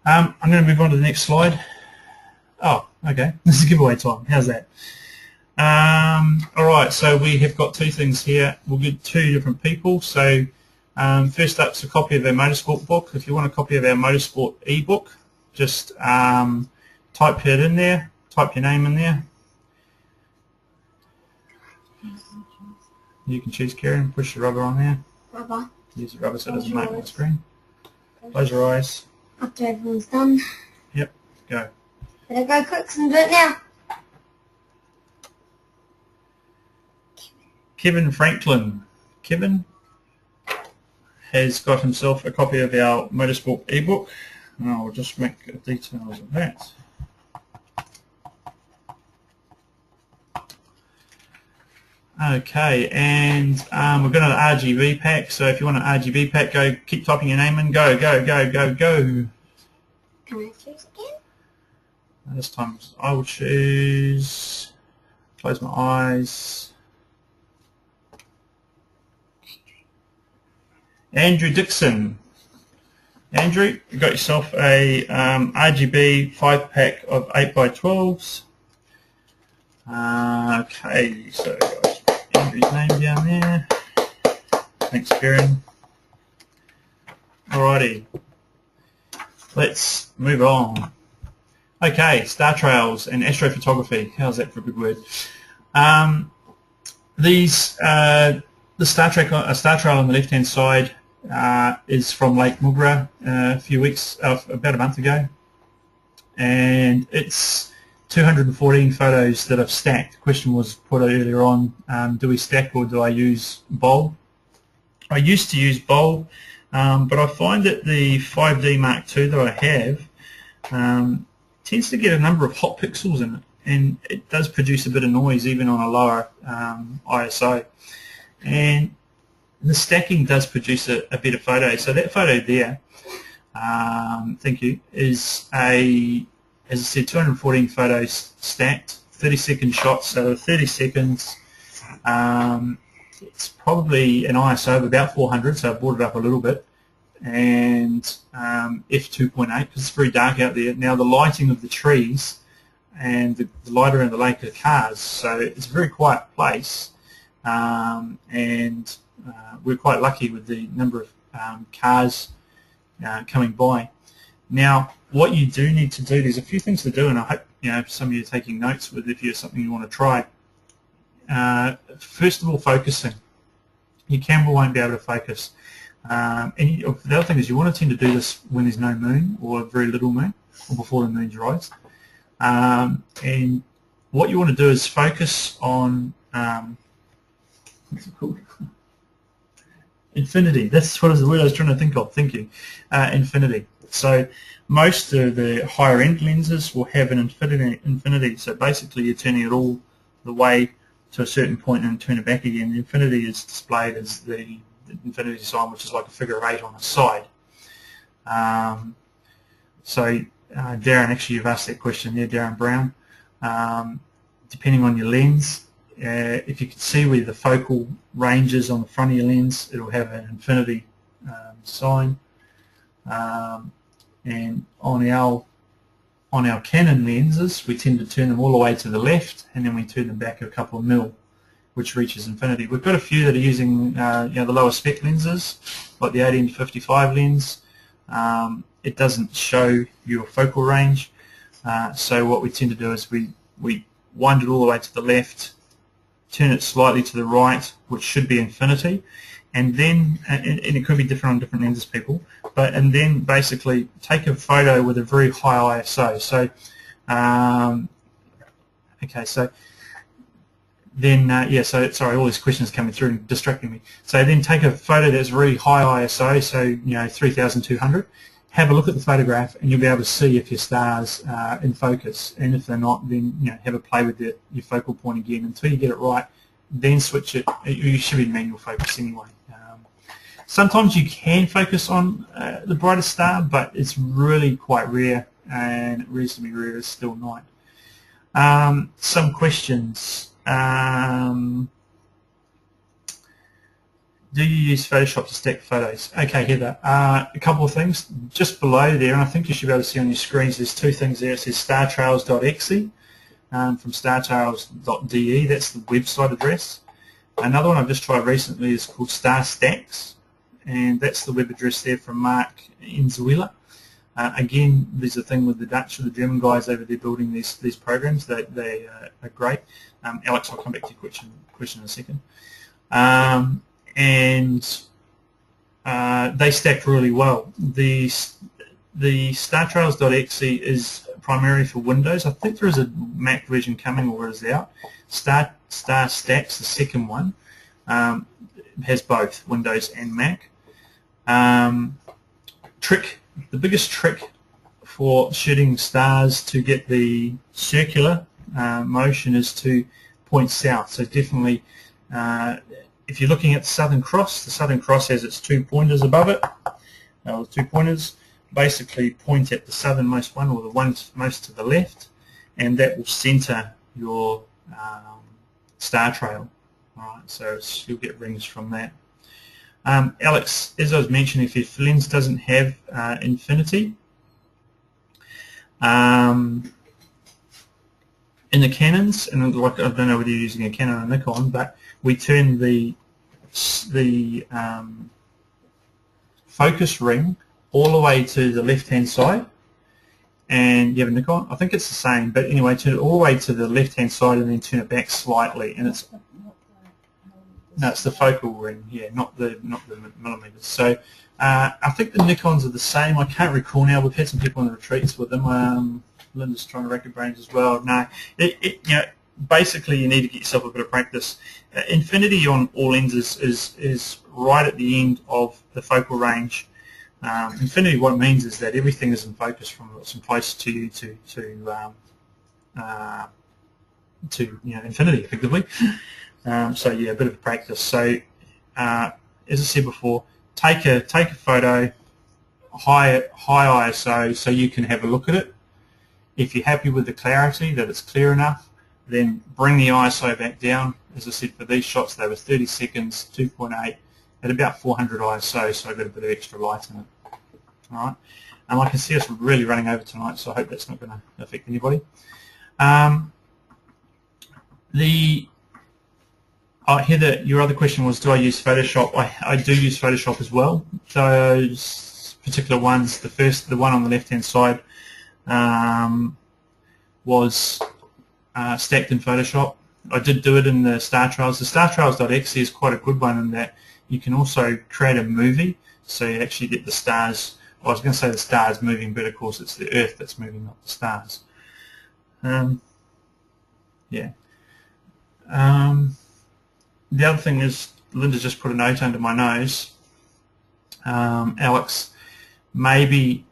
A: I'm going to move on to the next slide. Oh, okay. This is giveaway time. How's that? All right, so we have got 2 things here. We'll get 2 different people. So first up is a copy of our motorsport book. If you want a copy of our motorsport ebook, just type it in there, type your name in there. You can choose, Karen, push the rubber on there.
D: Rubber.
A: Use the rubber so it doesn't make my screen. Close your eyes.
D: After everyone's done.
A: Yep, go.
D: Better go quick and do it now.
A: Kevin Franklin. Kevin has got himself a copy of our motorsport ebook, and I'll just make the details of that. Okay, and we've got an RGB pack, so if you want an RGB pack, go, keep typing your name in, go, go, go, go, go.
D: Can I choose again?
A: This time I will choose, close my eyes. Andrew Dixon. Andrew, you got yourself a RGB 5-pack of 8x12s. Okay, so guys, Andrew's name down there. Thanks, Karen. Alrighty, let's move on. Okay, star trails and astrophotography. How's that for a good word? The star trail on the left-hand side is from Lake Mugra about a month ago, and it's 214 photos that I've stacked. The question was put earlier on, do we stack or do I use bowl? I used to use bowl, but I find that the 5D Mark II that I have tends to get a number of hot pixels in it, and it does produce a bit of noise even on a lower ISO. And the stacking does produce a better photo. So that photo there, thank you, is as I said, 214 photos stacked, 30-second shots, so 30 seconds. It's probably an ISO of about 400, so I brought it up a little bit, and f2.8 because it's very dark out there. Now the lighting of the trees and the light around the lake are cars, so it's a very quiet place, and we're quite lucky with the number of cars coming by. Now, what you do need to do, there's a few things to do, and I hope some of you are taking notes with if you're something you want to try. First of all, focusing. Your camera won't be able to focus. And the other thing is you want to tend to do this when there's no moon or very little moon or before the moon's rise. And what you want to do is focus on what's it called? Infinity. That's what is the word I was trying to think of. Thank you. Infinity. So most of the higher end lenses will have an infinity. So basically you're turning it all the way to a certain point and turn it back again. The infinity is displayed as the infinity sign, which is like a figure of 8 on the side. Darin, actually you've asked that question there, Darin Brown. Depending on your lens, if you can see where the focal range is on the front of your lens, it'll have an infinity sign. And on our Canon lenses, we tend to turn them all the way to the left, and then we turn them back a couple of mil, which reaches infinity. We've got a few that are using the lower spec lenses, like the 18 to 55 lens. It doesn't show your focal range, so what we tend to do is we wind it all the way to the left, turn it slightly to the right, which should be infinity, and then, and it could be different on different lenses, people, and then basically take a photo with a very high ISO. So, okay, so then, so sorry, all these questions coming through and distracting me. So then take a photo that's really high ISO, so 3200. Have a look at the photograph, and you'll be able to see if your stars are in focus, and if they're not, then have a play with your focal point again until you get it right. Then switch it. You should be in manual focus anyway. Sometimes you can focus on the brightest star, but it's really quite rare, and reasonably rare is still night. Some questions. Do you use Photoshop to stack photos? Okay, Heather. A couple of things. Just below there, and I think you should be able to see on your screens, there's two things there. It says startrails.exe from startrails.de. That's the website address. Another one I've just tried recently is called Star Stacks, and that's the web address there from Mark Inzuela. Again, there's a thing with the Dutch or the German guys over there building these programs. They are great. Alex, I'll come back to your question in a second. And they stack really well. The startrails.exe is primarily for Windows. I think there is a Mac version coming, or is out. Star Stacks, the second one, has both Windows and Mac. The biggest trick for shooting stars to get the circular motion is to point south. So definitely, if you're looking at the Southern Cross has its 2 pointers above it. The 2 pointers basically point at the southernmost one, or the one most to the left, and that will center your star trail. All right, so you'll get rings from that. Alex, as I was mentioning, if your lens doesn't have infinity, in the Canons, and like I don't know whether you're using a Canon or Nikon, but we turn the focus ring all the way to the left-hand side, and you have a Nikon. I think it's the same, but anyway, turn it all the way to the left-hand side and then turn it back slightly, and it's the focal ring, yeah, not the millimeters. So I think the Nikons are the same. I can't recall now. We've had some people on the retreats with them. Linda's trying to rack her brains as well. No, basically you need to get yourself a bit of practice. Infinity on all lenses is right at the end of the focal range. Infinity, what it means is that everything is in focus from what's close to you to infinity, effectively. So yeah, a bit of practice. So as I said before, take a photo, high ISO, so you can have a look at it. If you're happy with the clarity, that it's clear enough, then bring the ISO back down. As I said, for these shots, they were 30 seconds, 2.8, at about 400 ISO, so I've got a bit of extra light in it. All right, and I can see us really running over tonight, so I hope that's not going to affect anybody. Heather, your other question was, do I use Photoshop? I do use Photoshop as well. Those particular ones, the one on the left-hand side was stacked in Photoshop. I did do it in the Star Trails. The startrails.exe is quite a good one in that you can also create a movie, so you actually get the stars. Well, I was going to say the stars moving, but of course it's the Earth that's moving, not the stars. Yeah. The other thing is, Linda just put a note under my nose. Alex, maybe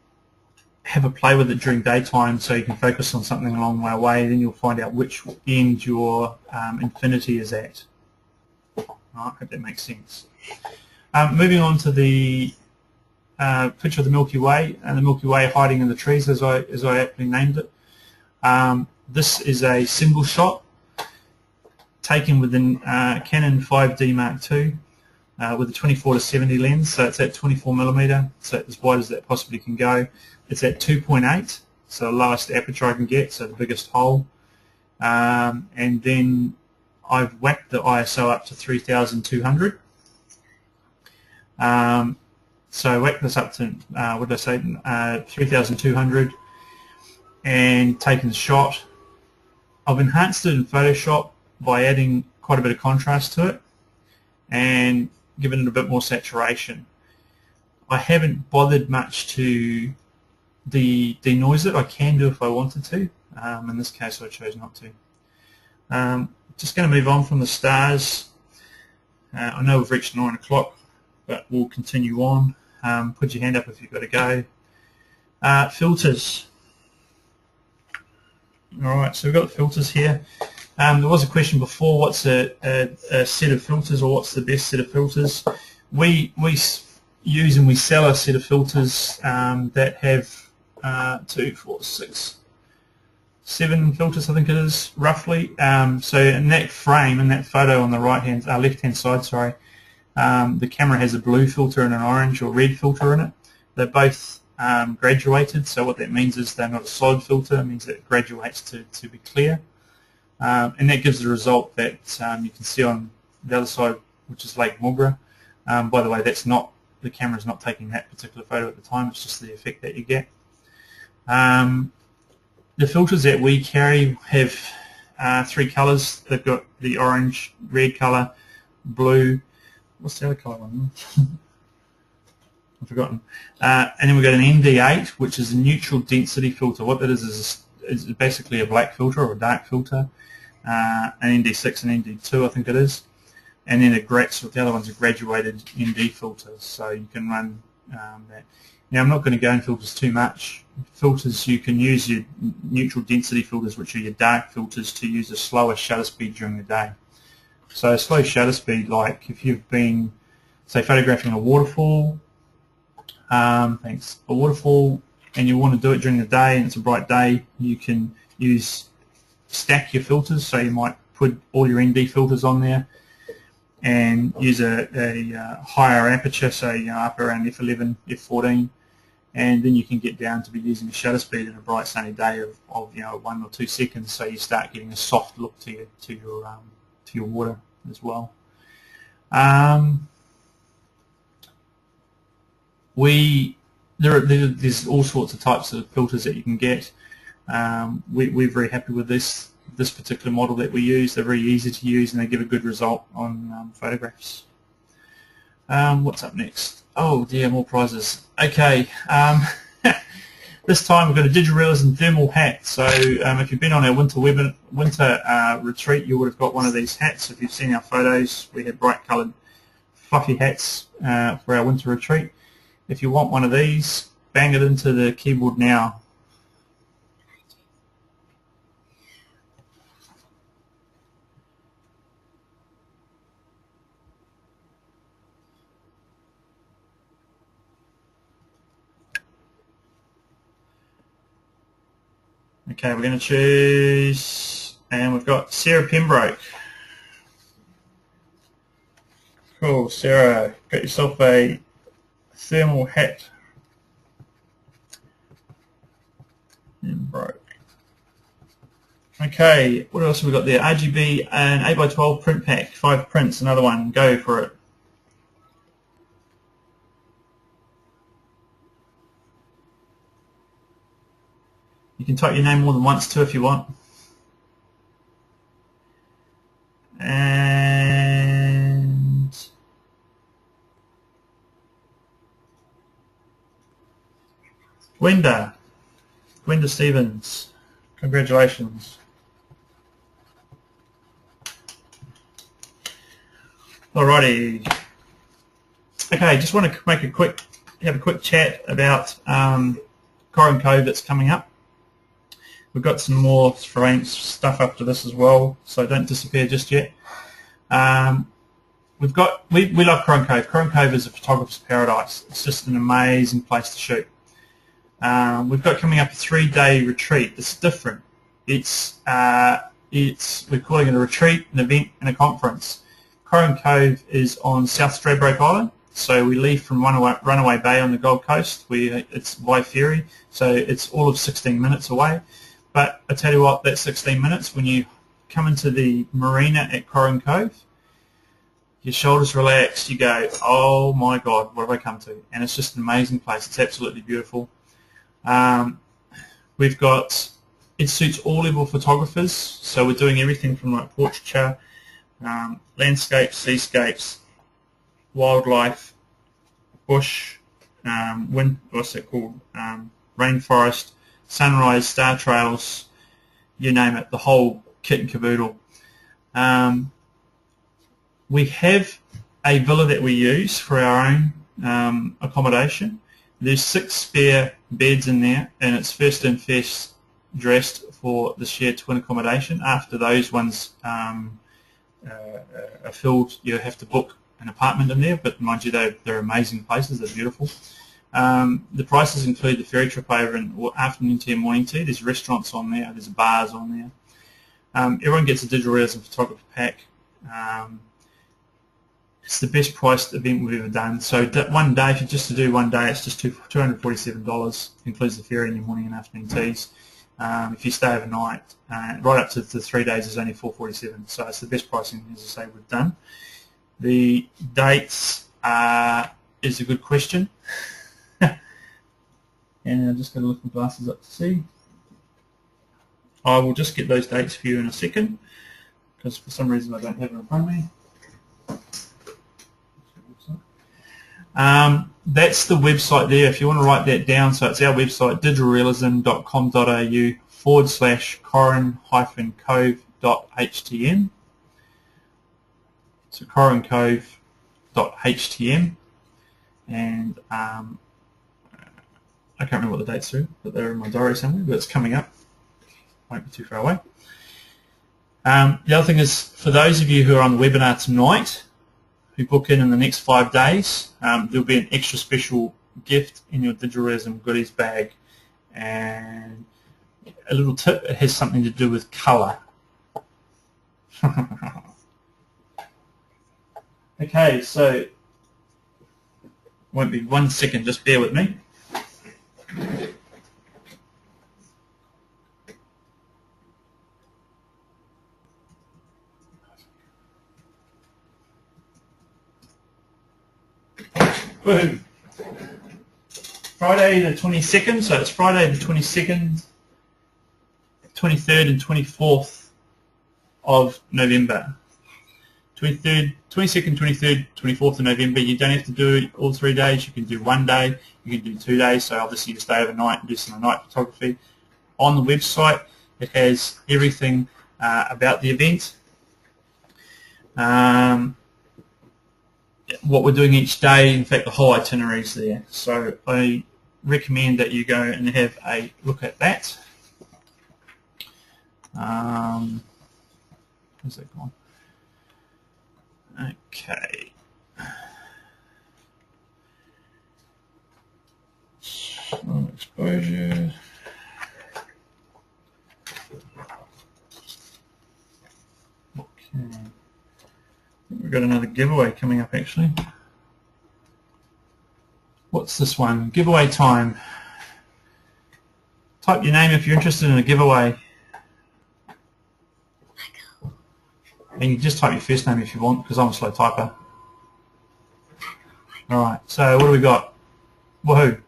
A: have a play with it during daytime so you can focus on something a long way away, then you'll find out which end your infinity is at. I hope that makes sense. Moving on to the picture of the Milky Way, and the Milky Way hiding in the trees, as I aptly named it. This is a single shot taken with the Canon 5D Mark II with a 24 to 70 lens, so it's at 24 millimeter, so as wide as that possibly can go. It's at 2.8, so the lowest aperture I can get, so the biggest hole. And then I've whacked the ISO up to 3200. So I whacked this up to, what did I say, 3200, and taken the shot. I've enhanced it in Photoshop by adding quite a bit of contrast to it and given it a bit more saturation. I haven't bothered much to denoise it. I can do if I wanted to. In this case I chose not to. Just going to move on from the stars. I know we've reached 9 o'clock, but we'll continue on. Put your hand up if you've got to go. Filters. Alright, so we've got the filters here. There was a question before, what's a set of filters, or what's the best set of filters? We use and we sell a set of filters that have 2, 4, 6, 7 filters, I think it is, roughly. So in that frame, in that photo on the left-hand side, sorry, the camera has a blue filter and an orange or red filter in it. They're both graduated, so what that means is they're not a solid filter. It means it graduates to be clear. And that gives the result that you can see on the other side, which is Lake Mulgra. By the way, that's not, the camera's not taking that particular photo at the time, it's just the effect that you get. The filters that we carry have 3 colours. They've got the orange, red colour, blue, what's the other colour one? I've forgotten. And then we've got an ND8, which is a neutral density filter. What that is basically a black filter or a dark filter. An ND6 and ND2, I think it is. And then the other one's a graduated ND filter, so you can run that. Now I'm not going to go into filters too much. Filters, you can use your neutral density filters, which are your dark filters, to use a slower shutter speed during the day. So a slow shutter speed, like if you've been, say, photographing a waterfall, a waterfall, and you want to do it during the day and it's a bright day, you can stack your filters. So you might put all your ND filters on there and use a higher aperture, so up around f11, f14, and then you can get down to be using a shutter speed in a bright sunny day of 1 or 2 seconds. So you start getting a soft look to your water as well. There's all sorts of types of filters that you can get. We're very happy with this particular model that we use. They're very easy to use and they give a good result on photographs. What's up next? Oh dear, more prizes. Okay, this time we've got a Digital Realism thermal hat. So if you've been on our winter retreat, you would have got one of these hats. If you've seen our photos, we had bright coloured fluffy hats for our winter retreat. If you want one of these, bang it into the keyboard now. Okay, we're going to choose, and we've got Sarah Pembroke. Cool, Sarah, got yourself a thermal hat. Pembroke. Okay, what else have we got there? RGB and 8x12 print pack, 5 prints, another one, go for it. You can type your name more than once too if you want. And Gwenda Stevens, congratulations. Alrighty. Okay, just want to have a quick chat about Corin Cove that's coming up. We've got some more stuff after this as well, so don't disappear just yet. We love Corin Cove. Corin Cove is a photographer's paradise. It's just an amazing place to shoot. We've got coming up a 3-day retreat. It's different. We're calling it a retreat, an event, and a conference. Corin Cove is on South Stradbroke Island, so we leave from Runaway Bay on the Gold Coast. It's by ferry, so it's all of 16 minutes away. But I tell you what, that 16 minutes, when you come into the marina at Corin Cove, your shoulders relax, you go, oh my God, what have I come to? And it's just an amazing place. It's absolutely beautiful. We've got, it suits all level photographers, so we're doing everything from like portraiture, landscapes, seascapes, wildlife, bush, what's it called, rainforest, sunrise, star trails, you name it, the whole kit and caboodle. We have a villa that we use for our own accommodation. There's 6 spare beds in there, and it's first in, first dressed for the shared twin accommodation. After those ones are filled, you have to book an apartment in there, but mind you, they're amazing places, they're beautiful. The prices include the ferry trip over in afternoon tea and morning tea. There's restaurants on there, there's bars on there. Everyone gets a digital realism photography pack. It's the best priced event we've ever done. So one day, if you just to do one day, it's just $247. Includes the ferry in your morning and afternoon teas. If you stay overnight, right up to the 3 days is only $447. So it's the best pricing, as I say, we've done. The dates is a good question. And I'm just going to lift my glasses up to see. I will just get those dates for you in a second, because for some reason I don't have them in front of me. That's the website there, if you want to write that down. So it's our website, digitalrealism.com.au/corin-cove.htm. So corin-cove.htm, and I can't remember what the dates are, but they're in my diary somewhere, but it's coming up. Won't be too far away. The other thing is, for those of you who are on the webinar tonight, who book in the next 5 days, there'll be an extra special gift in your Digital Realism goodies bag. And a little tip, it has something to do with colour. Okay, so, won't be 1 second, just bear with me. Woohoo. Friday the 22nd, so it's Friday the 22nd, 23rd and 24th of November. 22nd, 23rd, 24th of November. You don't have to do all 3 days. You can do 1 day, you can do 2 days, so obviously you stay overnight and do some night photography. On the website, it has everything about the event. What we're doing each day, in fact the whole itinerary is there. So I recommend that you go and have a look at that. Where's that gone? Okay. Slow exposure. Okay. We've got another giveaway coming up actually. What's this one? Giveaway time. Type your name if you're interested in a giveaway. And you can just type your first name if you want, because I'm a slow typer. Alright, so what do we got? Woohoo!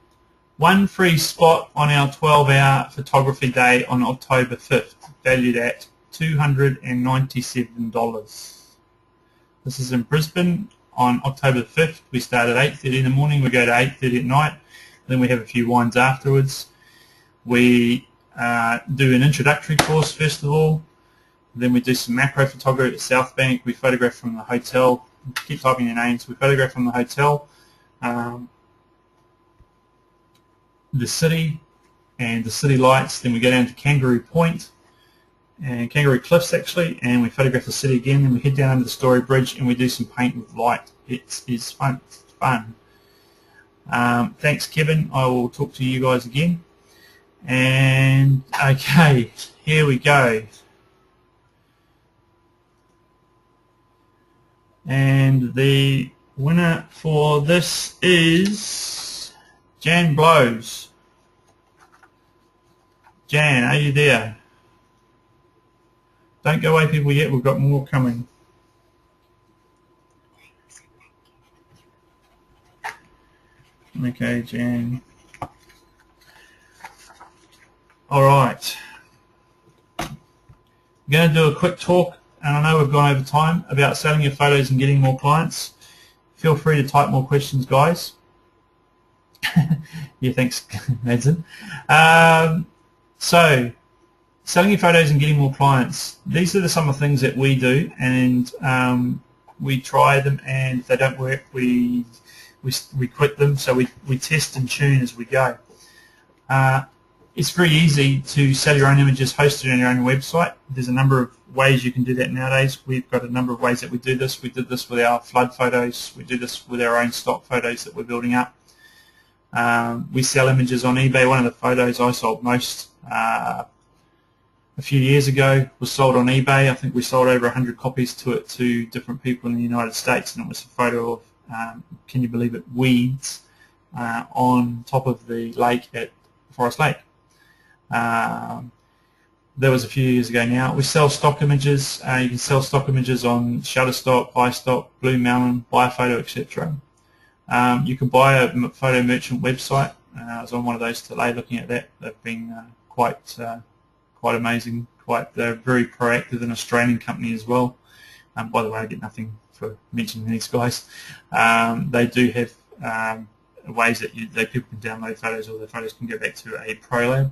A: 1 free spot on our 12-hour photography day on October 5th, valued at $297. This is in Brisbane on October 5th. We start at 8:30 in the morning, we go to 8:30 at night, then we have a few wines afterwards. We do an introductory course first of all, then we do some macro photography at South Bank. We photograph from the hotel. Keep typing your names. We photograph from the hotel, the city and the city lights. Then we go down to Kangaroo Point and Kangaroo Cliffs actually, and we photograph the city again. Then we head down under the Story Bridge and we do some paint with light. It's fun. It's fun. Thanks, Kevin. I will talk to you guys again. And okay, here we go. And the winner for this is Jan Blows. Jan, are you there? Don't go away, people, yet. We've got more coming. Okay, Jan. All right. I'm going to do a quick talk, and I know we've gone over time, about selling your photos and getting more clients. Feel free to type more questions, guys. Yeah, thanks, Madsen. So, selling your photos and getting more clients. These are some of the things that we do, and we try them, and if they don't work, we quit them. So we test and tune as we go. It's very easy to sell your own images hosted on your own website. There's a number of ways you can do that nowadays. We've got a number of ways that we do this. We did this with our flood photos. We do this with our own stock photos that we're building up. We sell images on eBay. One of the photos I sold most a few years ago was sold on eBay. I think we sold over 100 copies to different people in the United States, and it was a photo of, can you believe it, weeds on top of the lake at Forest Lake. That was a few years ago now. We sell stock images. You can sell stock images on Shutterstock, iStock, Blue Mountain, Buyaphoto, etc. You can buy a photo merchant website. I was on one of those today looking at that. They've been quite amazing. They're very proactive, an Australian company as well. By the way, I get nothing for mentioning these guys. They do have ways that people can download photos, or their photos can go back to a ProLab.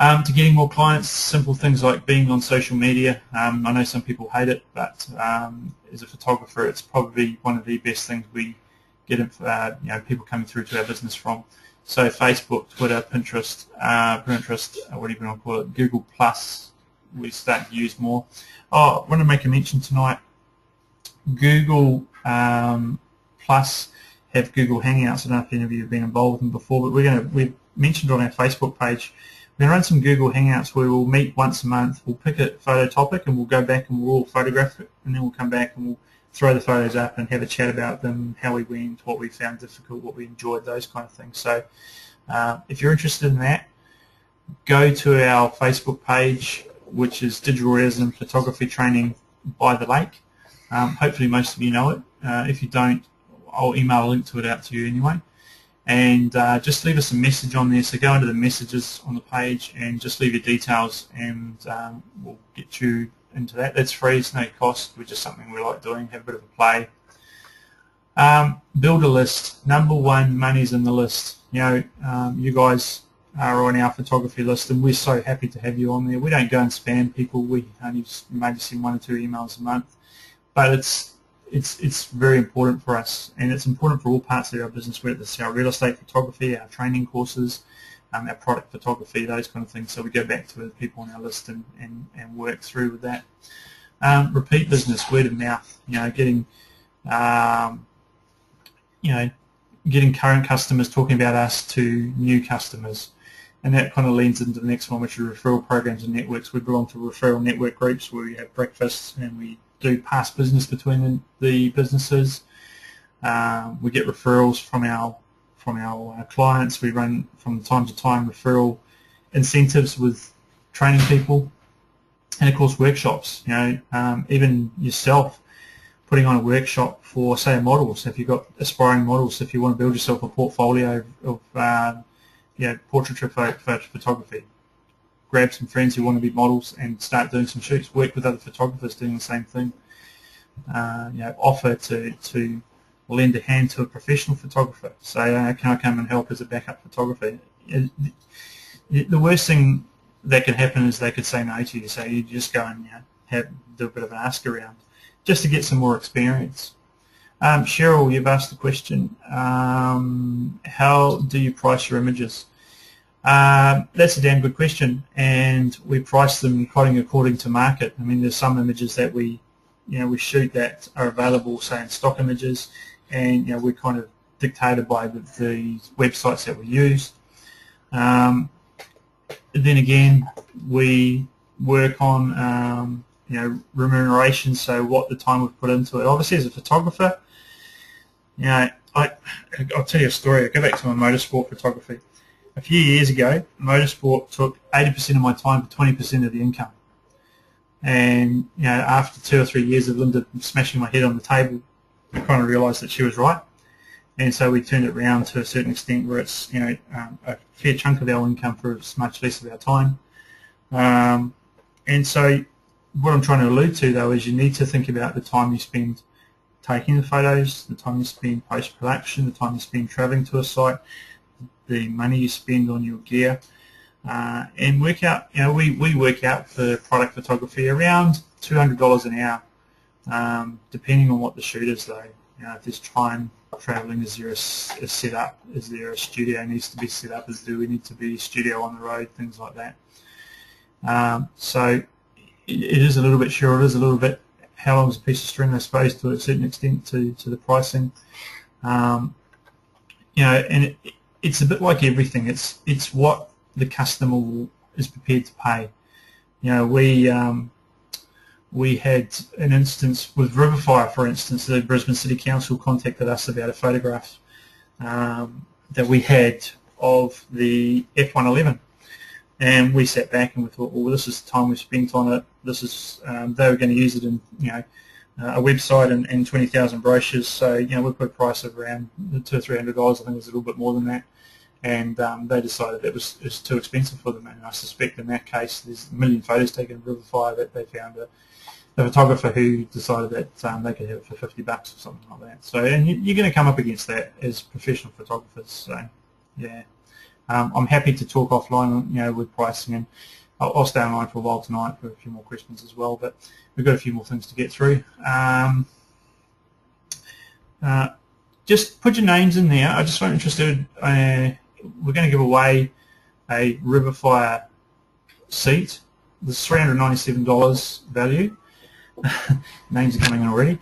A: To getting more clients, simple things like being on social media. I know some people hate it, but as a photographer, it's probably one of the best things we get people coming through to our business from. So Facebook, Twitter, Pinterest, what do you want to call it, Google Plus, we start to use more. Oh, I want to make a mention tonight. Google Plus have Google Hangouts. I don't know if any of you have been involved with them before, but we've mentioned on our Facebook page, we're going to run some Google Hangouts where we'll meet once a month. We'll pick a photo topic and we'll go back and we'll all photograph it, and then we'll come back and we'll throw the photos up and have a chat about them, how we went, what we found difficult, what we enjoyed, those kind of things. So if you're interested in that, go to our Facebook page, which is Digital Realism Photography Training by the Lake. Hopefully most of you know it. If you don't, I'll email a link to it out to you anyway. And just leave us a message on there. So go into the messages on the page and just leave your details, and we'll get you into that. That's free, it's no cost. We're just something we like doing, have a bit of a play. Build a list. Number one, money's in the list. You guys are on our photography list, and we're so happy to have you on there. We don't go and spam people. We only maybe send 1 or 2 emails a month, but it's very important for us, and it's important for all parts of our business, whether it's our real estate photography, our training courses, our product photography, those kind of things. So we go back to the people on our list and work through with that. Repeat business, word of mouth. Getting current customers talking about us to new customers, and that kind of leads into the next one, which is referral programs and networks. We belong to referral network groups where we have breakfasts and we do past business between the businesses. We get referrals from our clients. We run from time to time referral incentives with training people, and of course workshops. Even yourself putting on a workshop for, say, a model. So if you've got aspiring models, if you want to build yourself a portfolio of portraiture photography, grab some friends who want to be models and start doing some shoots. Work with other photographers doing the same thing. Offer to lend a hand to a professional photographer. Say, can I come and help as a backup photographer? The worst thing that could happen is they could say no to you. So you just go and do a bit of an ask around just to get some more experience. Cheryl, you've asked the question, how do you price your images? That's a damn good question, and we price them according to market. I mean, there's some images that we shoot that are available, say, in stock images, and we're kind of dictated by the websites that we use. Then again, we work on remuneration, so what the time we've put into it. Obviously, as a photographer, I'll tell you a story. I go back to my motorsport photography. A few years ago, motorsport took 80% of my time for 20% of the income. And after 2 or 3 years of Linda smashing my head on the table, I kind of realised that she was right. And so we turned it around to a certain extent where it's a fair chunk of our income for much less of our time. And so what I'm trying to allude to, though, is you need to think about the time you spend taking the photos, the time you spend post-production, the time you spend travelling to a site, the money you spend on your gear, and work out, we work out for product photography around $200 an hour, depending on what the shoot is, though. If there's time travelling, is there a setup? Is there a studio needs to be set up? Do we need to be studio on the road? Things like that. So it is a little bit sure. It is a little bit how long is a piece of string, I suppose, to a certain extent to the pricing. And it's a bit like everything. It's what the customer is prepared to pay. We had an instance with Riverfire, for instance. The Brisbane City Council contacted us about a photograph that we had of the F111, and we sat back and we thought, well, this is the time we spent on it. This is they were going to use it in a website and 20,000 brochures. So we put a price of around $200 or $300. I think it was a little bit more than that. And they decided it was too expensive for them. And I suspect in that case, there's a million photos taken of Riverfire that they found a photographer who decided that they could have it for $50 or something like that. So, and you're going to come up against that as professional photographers. So, yeah, I'm happy to talk offline, with pricing, and I'll stay online for a while tonight for a few more questions as well. But we've got a few more things to get through. Just put your names in there. I just am interested. We're going to give away a Riverfire seat. There's $397 value. Names are coming in already.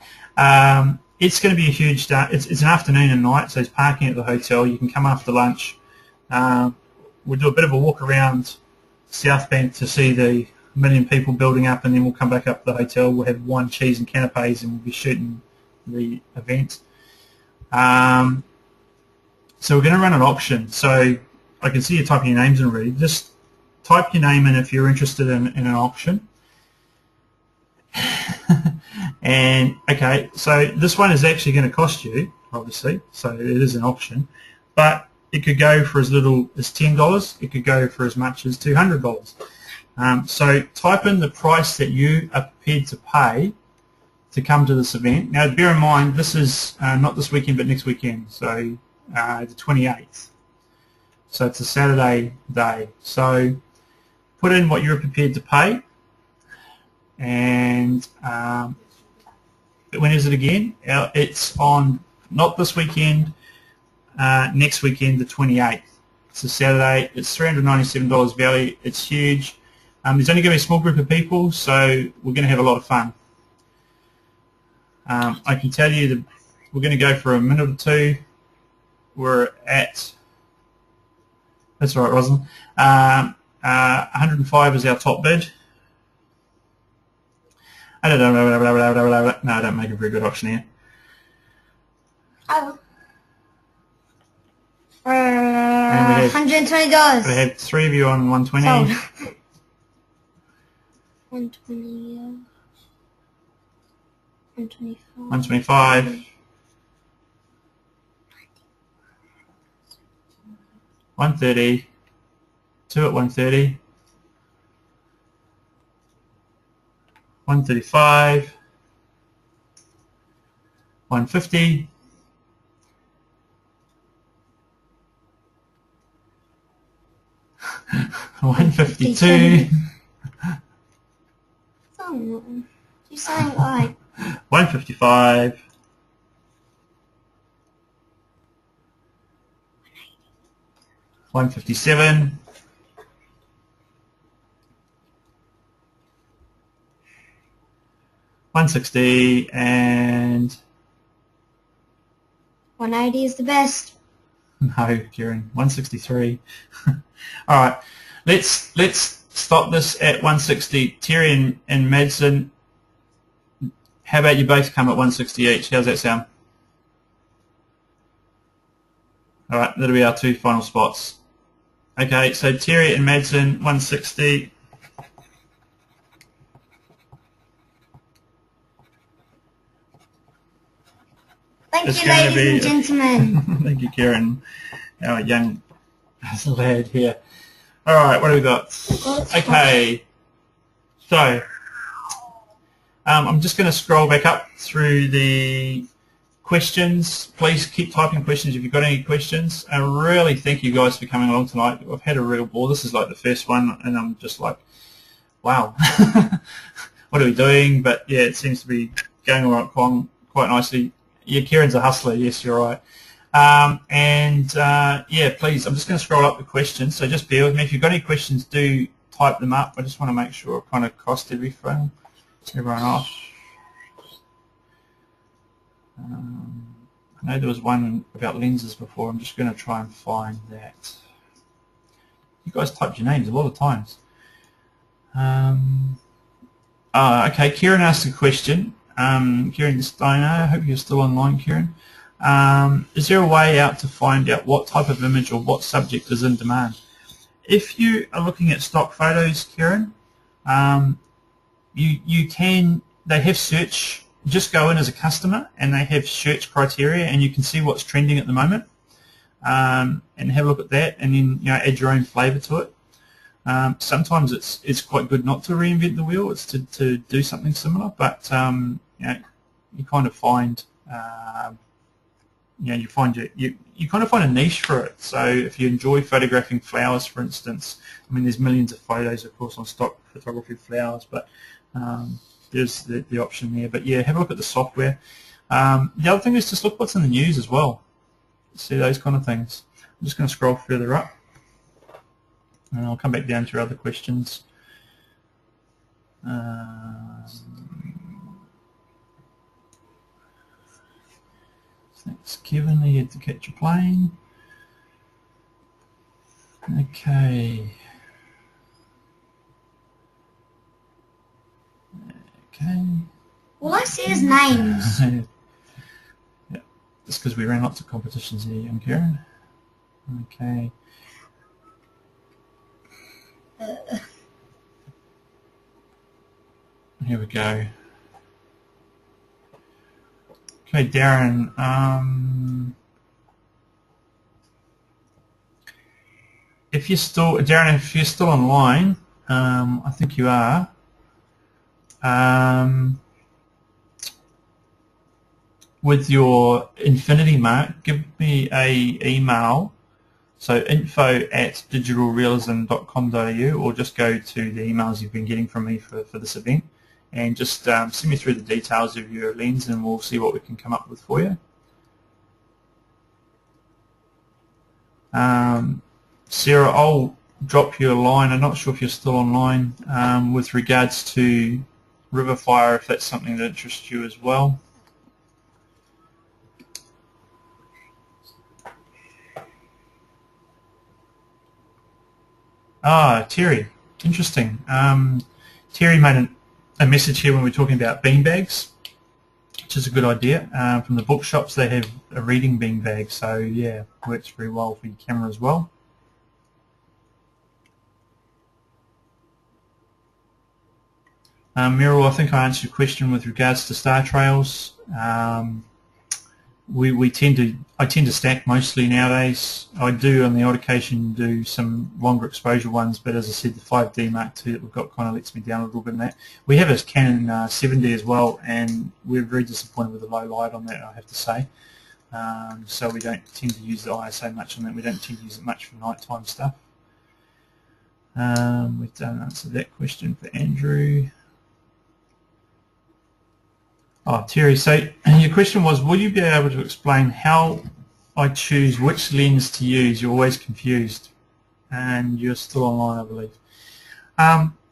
A: It's going to be a huge start. It's an afternoon and night, so there's parking at the hotel. You can come after lunch. We'll do a bit of a walk around South Bank to see the million people building up, and then we'll come back up to the hotel. We'll have wine, cheese and canapes, and we'll be shooting the event. So we're going to run an auction. So I can see you typing your names in already. Just type your name in if you're interested in an auction. And okay, so this one is actually going to cost you, obviously, so it is an auction, but it could go for as little as $10. It could go for as much as $200. So type in the price that you are prepared to pay to come to this event. Now, bear in mind, this is not this weekend, but next weekend, so the 28th. So it's a Saturday day. So put in what you're prepared to pay, and when is it again? It's on not this weekend, next weekend, the 28th. It's a Saturday. It's $397 value. It's huge. There's only going to be a small group of people, so we're going to have a lot of fun. I can tell you that we're going to go for a minute or two. We're at, that's right, Rosalind, 105 is our top bid. I don't know, no, I don't make a very good auctioneer.
D: Oh. $120.
A: We had three of you on 120.
D: Sold. 120. 125.
A: 125. 130. Two at 130. 135. 150. 152.
D: Oh, you sound like
A: 155. 157. 160 and
D: 180 is the best.
A: no, Kieran, 163. All right, let's stop this at 160. Terry and Madsen, how about you both come at 160 each? How's that sound? All right, that'll be our two final spots. Okay, so Terry and Madsen, 160.
D: Thank
A: it's
D: you,
A: going to
D: ladies
A: be
D: and gentlemen.
A: thank you, Kieran, our young lad here. All right, what do we got? Okay, so I'm just going to scroll back up through the questions. Please keep typing questions if you've got any questions. I really thank you guys for coming along tonight. I've had a real ball. This is like the first one, and I'm just like, wow, what are we doing? But yeah, it seems to be going along quite nicely. Yeah, Kieran's a hustler. Yes, you're right. Yeah, please, I'm just going to scroll up the questions, so just bear with me. If you've got any questions, do type them up. I just want to make sure I've kind of crossed everyone off. I know there was one about lenses before. I'm just going to try and find that. You guys typed your names a lot of times. Okay, Kieran asked a question. Kieran Steiner, I hope you're still online, Kieran. Is there a way out to find out what type of image or what subject is in demand? If you are looking at stock photos, Kieran, you can, they have search, just go in as a customer and they have search criteria and you can see what's trending at the moment, and have a look at that, and then add your own flavour to it. Sometimes it's quite good not to reinvent the wheel, it's to do something similar, but you kind of find you kind of find a niche for it. So if you enjoy photographing flowers, for instance, I mean there's millions of photos of course on stock photography of flowers, but there's the option there. But yeah, have a look at the software. The other thing is just look what's in the news as well. See those kind of things. I'm just going to scroll further up and I'll come back down to your other questions. Thanks, Kevin. You had to catch a plane. Okay. Okay.
D: All I see is names.
A: Yeah, just because we ran lots of competitions here, young Karen. Okay. Here we go. Okay, Darin. If you're still, Darin, if you're still online, I think you are. With your infinity mark, give me a email. So info@digitalrealism.com.au, or just go to the emails you've been getting from me for this event, and just send me through the details of your lens and we'll see what we can come up with for you. Sarah, I'll drop you a line. I'm not sure if you're still online, with regards to Riverfire, if that's something that interests you as well. Ah, Terry, interesting. Terry made a message here when we were talking about beanbags, which is a good idea. From the bookshops, they have a reading beanbag, so yeah, works very well for your camera as well. Meryl, I think I answered your question with regards to star trails. I tend to stack mostly nowadays. I do on the odd occasion do some longer exposure ones, but as I said, the 5D Mark II that we've got kind of lets me down a little bit in that. We have a Canon 7D as well, and we're very disappointed with the low light on that, I have to say. So we don't tend to use the ISO much on that. We don't tend to use it much for nighttime stuff. We've done answered that question for Andrew. Oh, Terry, so your question was, will you be able to explain how I choose which lens to use? You're always confused, and you're still online, I believe.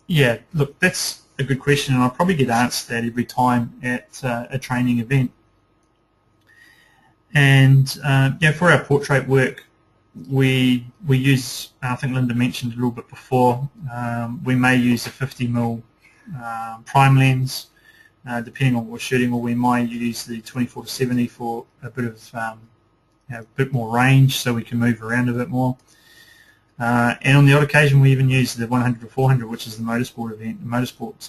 A: Yeah, look, that's a good question, and I'll probably get asked that every time at a training event. And yeah, for our portrait work, we use, I think Linda mentioned a little bit before, we may use a 50mm prime lens, depending on what we're shooting, or we might use the 24-70 for a bit of a bit more range, so we can move around a bit more. And on the odd occasion, we even use the 100-400, which is the motorsport event. The motorsport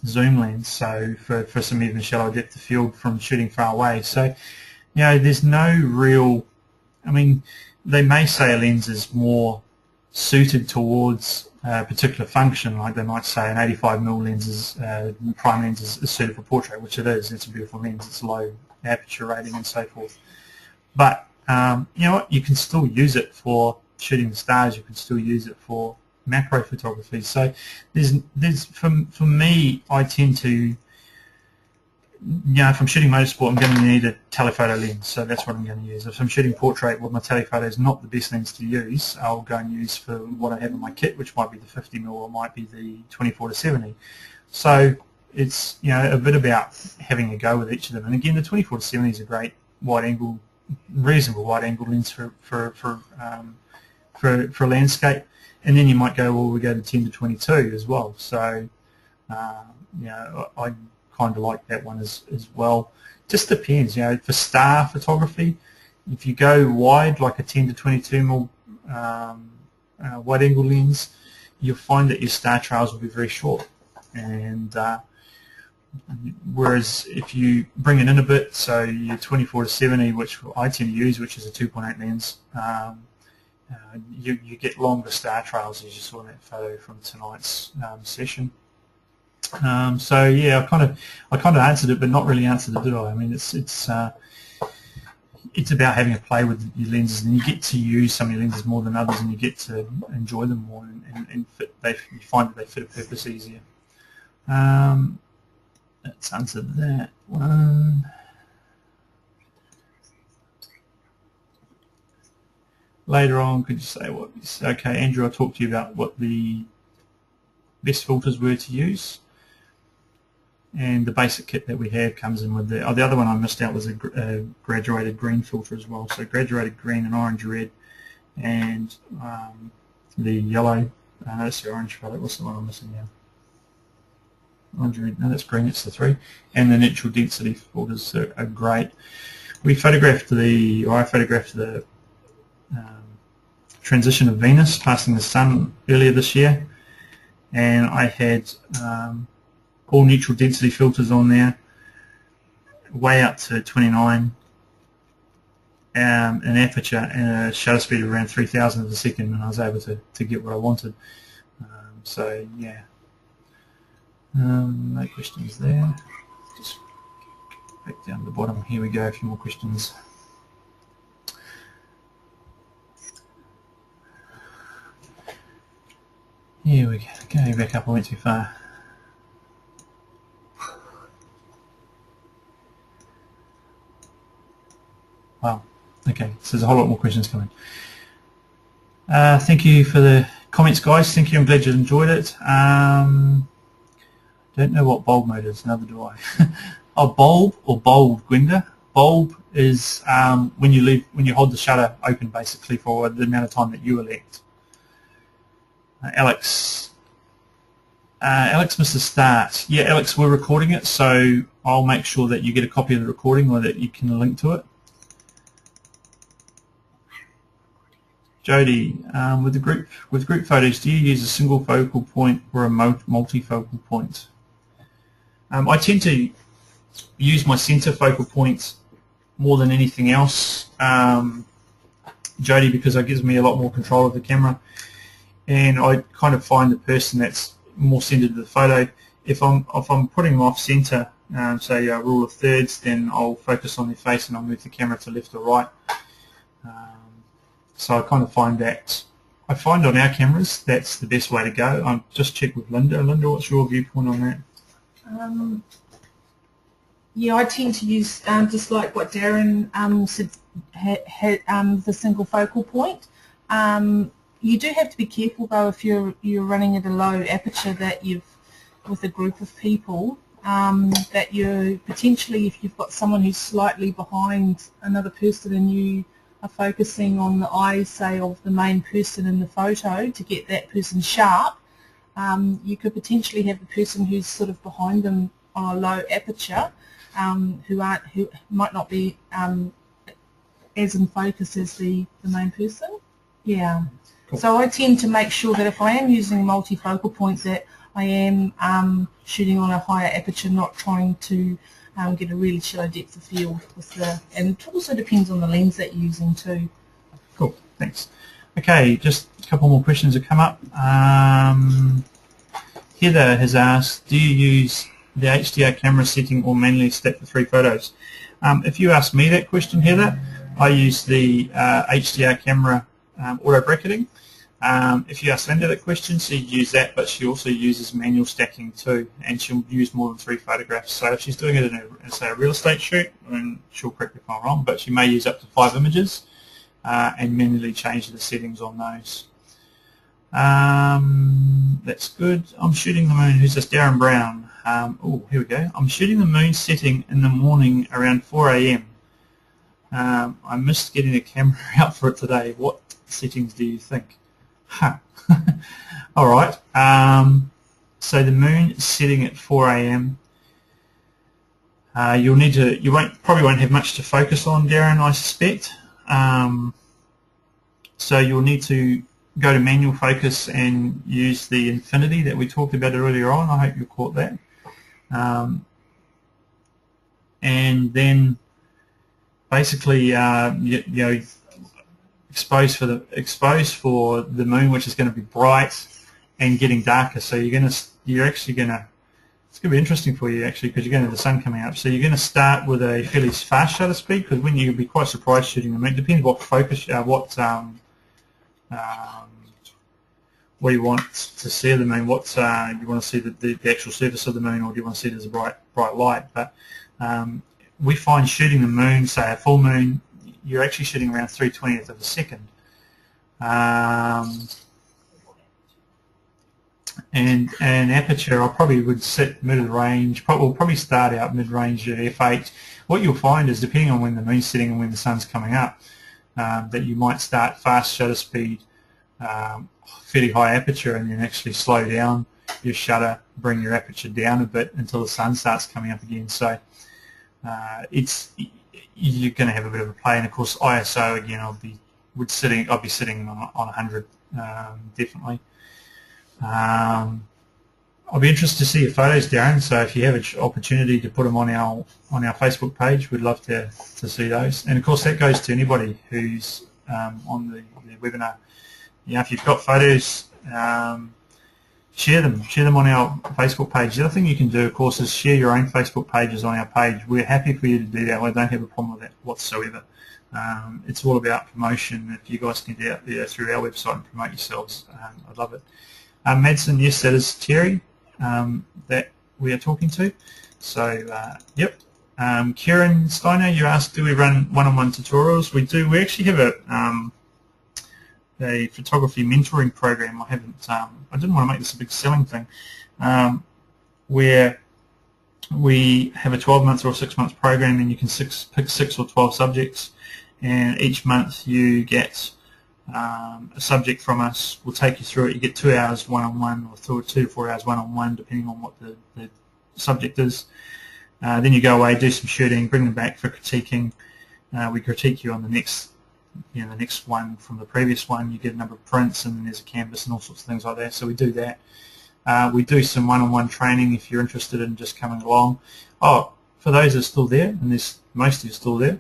A: zoom lens, so for some even shallow depth of field from shooting far away. So, you know, there's no real, I mean, they may say a lens is more suited towards a particular function, like they might say an 85mm lens is, prime lens is suited for portrait, which it is. It's a beautiful lens, it's low aperture rating and so forth. But, you know what, you can still use it for shooting the stars, you can still use it for macro photography. So there's for me, I tend to, you know, if I'm shooting motorsport, I'm going to need a telephoto lens, so that's what I'm going to use. If I'm shooting portrait, well, my telephoto is not the best lens to use. I'll go and use for what I have in my kit, which might be the 50mm or might be the 24-70. So it's, you know, a bit about having a go with each of them. And again, the 24-70 is a great wide angle, reasonable wide angle lens for landscape. And then you might go, well, we go to 10-22 as well. So, you know, I kind of like that one as well. Just depends, you know, for star photography, if you go wide, like a 10-22mm wide angle lens, you'll find that your star trails will be very short. And whereas if you bring it in a bit, so your 24-70, which I tend to use, which is a 2.8 lens, you get longer star trails, as you saw in that photo from tonight's session. So yeah, I kind of answered it, but not really answered it, did I? I mean, it's about having a play with your lenses, and you get to use some of your lenses more than others, and you get to enjoy them more, and you find that they fit a purpose easier. Let's answer that one. Later on, could you say what? Okay, Andrew, I talked to you about what the best filters were to use, and the basic kit that we have comes in with the other one I missed out was a graduated green filter as well. So graduated green and orange red, and the yellow. That's the orange photo. What's the one I'm missing now? Orange red. No, that's green. It's the three, and the natural density filters are great. I photographed the transition of Venus passing the Sun earlier this year, and I had all neutral density filters on there, way up to 29, an aperture and a shutter speed of around 3,000 of a second, and I was able to get what I wanted. So yeah, no questions there. Just back down to the bottom. Here we go, a few more questions. Here we go. Go back up, I went too far. Wow. Okay, so there's a whole lot more questions coming. Thank you for the comments, guys. Thank you. I'm glad you enjoyed it. Don't know what bulb mode is. Neither do I. Oh, bulb or bold, Gwenda. Bulb is when you hold the shutter open, basically, for the amount of time that you elect. Alex missed the start. Yeah, Alex, we're recording it, so I'll make sure that you get a copy of the recording or that you can link to it. Jody, with group photos, do you use a single focal point or a multifocal point? I tend to use my center focal point more than anything else, Jody, because it gives me a lot more control of the camera. And I kind of find the person that's more centered to the photo. If I'm putting them off center, say a rule of thirds, then I'll focus on their face and I'll move the camera to left or right. So I kind of find that, I find on our cameras that's the best way to go. I'll just check with Linda. Linda, what's your viewpoint on that?
C: Yeah, I tend to use, just like what Darin said, the single focal point. You do have to be careful though if you're running at a low aperture that with a group of people, that you're potentially, if you've got someone who's slightly behind another person and you are focusing on the eyes, say, of the main person in the photo to get that person sharp, you could potentially have the person who's sort of behind them on a low aperture, who might not be as in focus as the main person. Yeah. Cool. So I tend to make sure that if I am using multifocal points, that I am shooting on a higher aperture, not trying to get a really shallow depth of field with the, and it also depends on the lens that you're using too.
A: Cool, thanks. Okay, just a couple more questions have come up. Heather has asked, do you use the HDR camera setting or manually snap the 3 photos? If you ask me that question, Heather, I use the HDR camera auto bracketing. If you ask Linda that question, she'd use that, but she also uses manual stacking too, and she'll use more than 3 photographs. So if she's doing it in say a real estate shoot, and she'll correct me if I'm wrong, but she may use up to 5 images and manually change the settings on those. That's good. I'm shooting the moon. Who's this? Darin Brown. Oh, here we go. I'm shooting the moon setting in the morning around 4 a.m. I missed getting a camera out for it today. What settings do you think? Huh. All right. So the moon is setting at 4 a.m. You'll need to. You probably won't have much to focus on, Darin, I suspect. So you'll need to go to manual focus and use the infinity that we talked about earlier on. I hope you caught that. And then basically, you know, expose for the moon, which is going to be bright and getting darker. So you're actually gonna. It's going to be interesting for you actually, because you're going to have the sun coming up. So you're going to start with a fairly fast shutter speed, because when you'll be quite surprised shooting the moon. It depends what focus, what you want to see of the moon. What you want to see the actual surface of the moon, or do you want to see it as a bright light? But we find shooting the moon, say a full moon, you're actually shooting around 3/20th of a second. And aperture, I probably would set mid-range. We'll probably start out mid-range at f8. What you'll find is, depending on when the moon's setting and when the sun's coming up, that you might start fast shutter speed, fairly high aperture, and then actually slow down your shutter, bring your aperture down a bit until the sun starts coming up again. So you're going to have a bit of a play. And of course ISO again, I'll be sitting on 100 definitely. I'll be interested to see your photos, Darin. So if you have an opportunity to put them on our Facebook page, we'd love to see those. And of course that goes to anybody who's on the webinar. You know, if you've got photos, share them on our Facebook page. The other thing you can do, of course, is share your own Facebook pages on our page. We're happy for you to do that. We don't have a problem with that whatsoever. It's all about promotion. If you guys can get out there through our website and promote yourselves, I'd love it. Madsen, yes, that is Terry that we are talking to. So, yep. Kieran Steiner, you asked, do we run one-on-one tutorials? We do. We actually have a photography mentoring program. I didn't want to make this a big selling thing, where we have a 12-month or a 6-month program, and you can pick 6 or 12 subjects, and each month you get a subject from us. We'll take you through it. You get 2 hours one-on-one, or 2 to 4 hours one-on-one, depending on what the subject is. Then you go away, do some shooting, bring them back for critiquing. We critique you on the next one from the previous one. You get a number of prints, and then there's a canvas and all sorts of things like that. So we do that. We do some one-on-one training if you're interested in just coming along. Oh, for those that are still there, and there's most of you still there,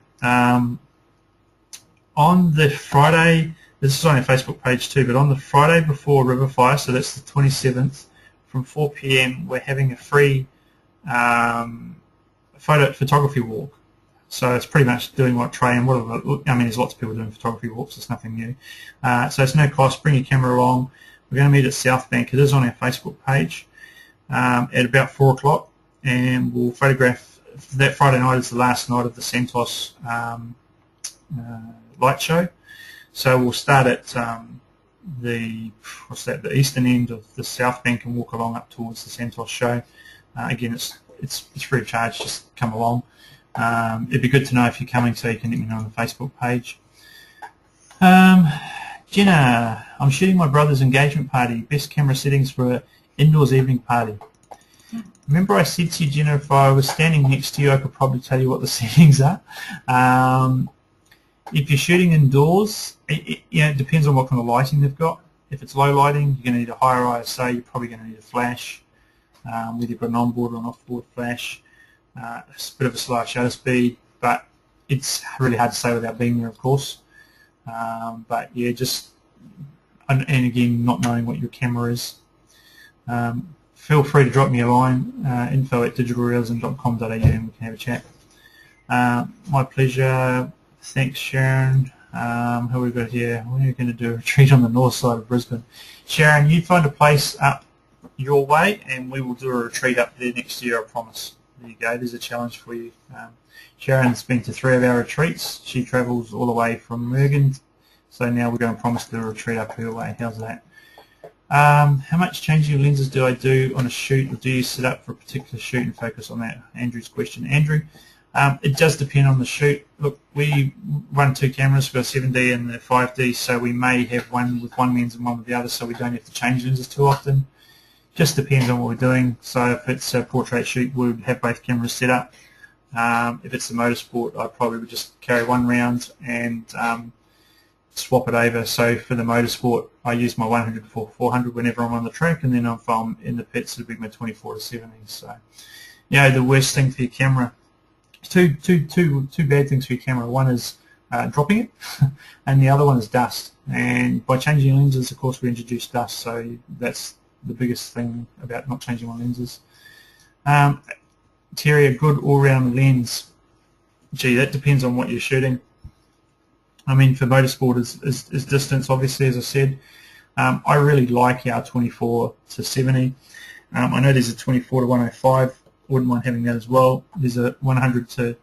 A: on the Friday, this is on our Facebook page too, but on the Friday before Riverfire, so that's the 27th, from 4 p.m, we're having a free photography walk. So it's pretty much doing what Trey and there's lots of people doing photography walks. It's nothing new. So it's no cost. Bring your camera along. We're going to meet at South Bank. It is on our Facebook page at about 4 o'clock, and we'll photograph. That Friday night is the last night of the Santos light show. So we'll start at the eastern end of the South Bank and walk along up towards the Santos show. Again, it's free of charge. Just come along. It'd be good to know if you're coming, so you can let me know on the Facebook page. Jenna, I'm shooting my brother's engagement party. Best camera settings for an indoors evening party. Remember I said to you, Jenna, if I was standing next to you, I could probably tell you what the settings are. If you're shooting indoors, it depends on what kind of lighting they've got. If it's low lighting, you're going to need a higher ISO. You're probably going to need a flash. whether you've got an onboard or an offboard flash. It's a bit of a slower shutter speed, but it's really hard to say without being there, of course. But yeah, just and again, not knowing what your camera is. Feel free to drop me a line, info@digitalrealism.com.au, and we can have a chat. My pleasure. Thanks, Sharon. Who we got here? We're going to do a retreat on the north side of Brisbane. Sharon, you find a place up your way, and we will do a retreat up there next year, I promise. There you go. There's a challenge for you. Sharon's been to 3 of our retreats. She travels all the way from Mergen, so now we're going to promise to do a retreat up her way. How's that? How much changing of lenses do I do on a shoot, or do you set up for a particular shoot and focus on that? Andrew's question. Andrew, it does depend on the shoot. Look, we run 2 cameras. We've got a 7D and the 5D, so we may have one with one lens and one with the other, so we don't have to change lenses too often. Just depends on what we're doing. So if it's a portrait shoot, we would have both cameras set up. If it's a motorsport, I probably would just carry one round and swap it over. So for the motorsport, I use my 100-400 whenever I'm on the track, and then if I'm in the pits, it'll be my 24-70. So, you know, the worst thing for your camera, two bad things for your camera. One is dropping it, and the other one is dust. And by changing lenses, of course, we introduce dust. So that's the biggest thing about not changing my lenses. Terry, a good all-round lens. Gee, that depends on what you're shooting. I mean, for motorsport is distance, obviously, as I said. I really like our 24-70. I know there's a 24-105. Wouldn't mind having that as well. There's a 70-200.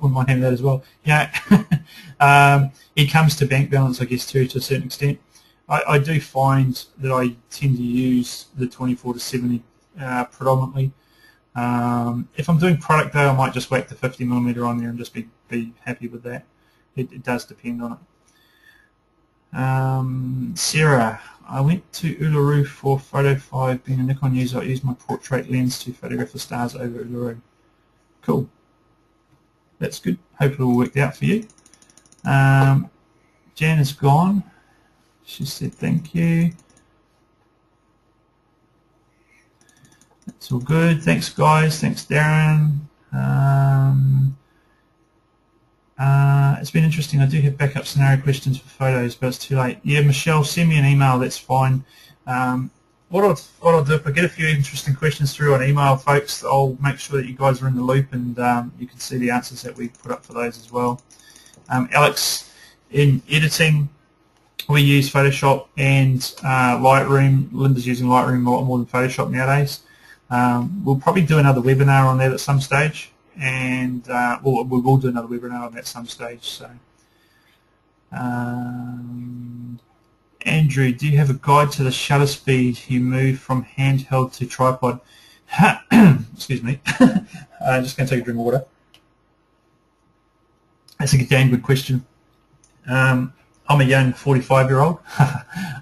A: Wouldn't mind having that as well. Yeah, it comes to bank balance, I guess, too, to a certain extent. I do find that I tend to use the 24-70 predominantly. If I'm doing product though, I might just whack the 50mm on there and just be happy with that. It does depend on it. Sarah, I went to Uluru for Photo 5. Being a Nikon user, I used my portrait lens to photograph the stars over Uluru. Cool. That's good. Hopefully it will work out for you. Jan is gone. She said thank you. That's all good. Thanks, guys. Thanks, Darin. It's been interesting. I do have backup scenario questions for photos, but it's too late. Yeah, Michelle, send me an email. That's fine. What I'll do, if I get a few interesting questions through on email, folks, I'll make sure that you guys are in the loop and you can see the answers that we put up for those as well. Alex, in editing, we use Photoshop and Lightroom. Linda's using Lightroom a lot more than Photoshop nowadays. We'll probably do another webinar on that at some stage, and we will do another webinar on that at some stage. So, Andrew, do you have a guide to the shutter speed you move from handheld to tripod? Excuse me. I'm just going to take a drink of water. That's a damn good question. I'm a young 45-year-old,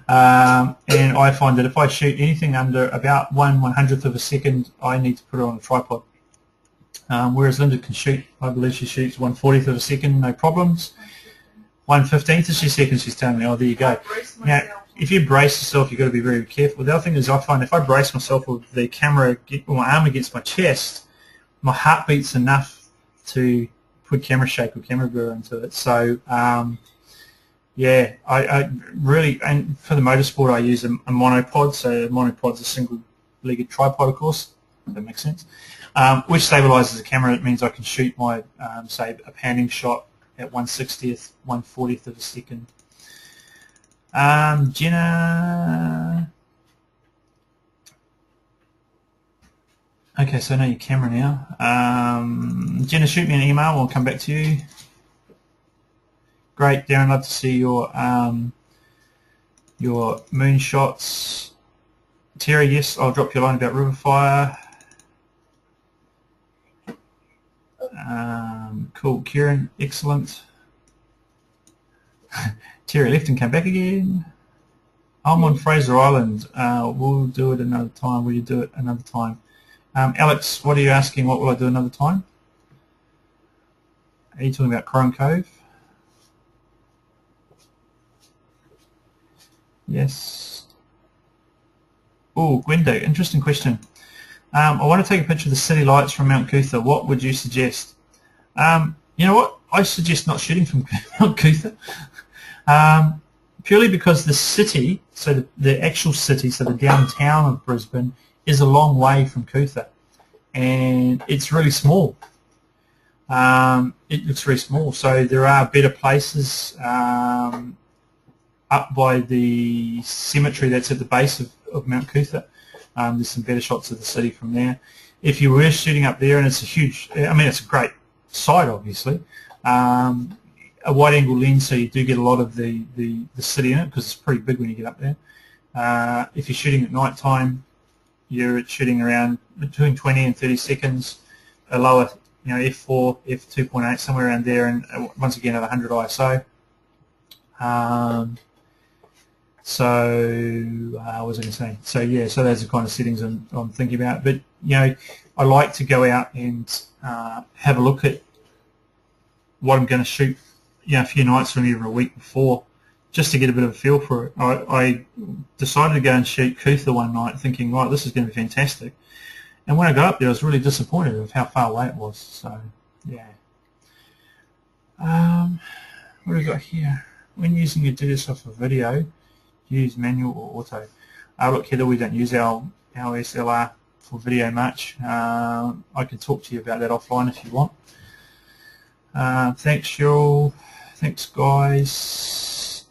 A: and I find that if I shoot anything under about 1/100th of a second, I need to put it on a tripod. Whereas Linda can shoot, I believe she shoots 1/40th of a second, no problems. 1/15th of a second, she's telling me. Oh, there you go. Now, if you brace yourself, you've got to be very careful. The other thing is, I find if I brace myself with the camera, my arm against my chest, my heart beats enough to put camera shake or camera blur into it. So. Yeah, I really, and for the motorsport I use a monopod, so a monopod's a single-legged tripod, of course, if that makes sense, which stabilizes the camera. It means I can shoot my, say, a panning shot at 1/60th, 1/40th of a second. Jenna, okay, so I know your camera now. Jenna, shoot me an email, I'll come back to you. Great, Darin, love to see your moon shots. Terry, yes, I'll drop you a line about river fire. Cool, Kieran, excellent. Terry left and came back again. I'm on Fraser Island. We'll do it another time. Will you do it another time? Alex, what are you asking? What will I do another time? Are you talking about Chrome Cove? Yes. Oh, Gwendo, interesting question. I want to take a picture of the city lights from Mount Cootha. What would you suggest? You know what? I suggest not shooting from Mount Cootha. Purely because the city, so the actual city, so the downtown of Brisbane, is a long way from Cootha. And it's really small. It looks very small. So there are better places up by the cemetery that's at the base of Mount Cootha. There's some better shots of the city from there. If you were shooting up there, and it's a huge, I mean, it's a great site, obviously. A wide-angle lens, so you do get a lot of the city in it, because it's pretty big when you get up there. If you're shooting at night time, you're shooting around between 20 and 30 seconds. A lower, you know, f4, f2.8, somewhere around there, and once again at 100 ISO. What was I going to say? So yeah, so those are the kind of settings I'm thinking about. But you know, I like to go out and have a look at what I'm going to shoot, you know, a few nights or even a week before, just to get a bit of a feel for it. I decided to go and shoot Cootha one night, thinking, right, this is going to be fantastic. And when I got up there, I was really disappointed of how far away it was. So yeah. What have we got here? When using your DSLR for video, use manual or auto. Look, Heather, we don't use our SLR for video much. I can talk to you about that offline if you want. Thanks, Cheryl. Thanks, guys.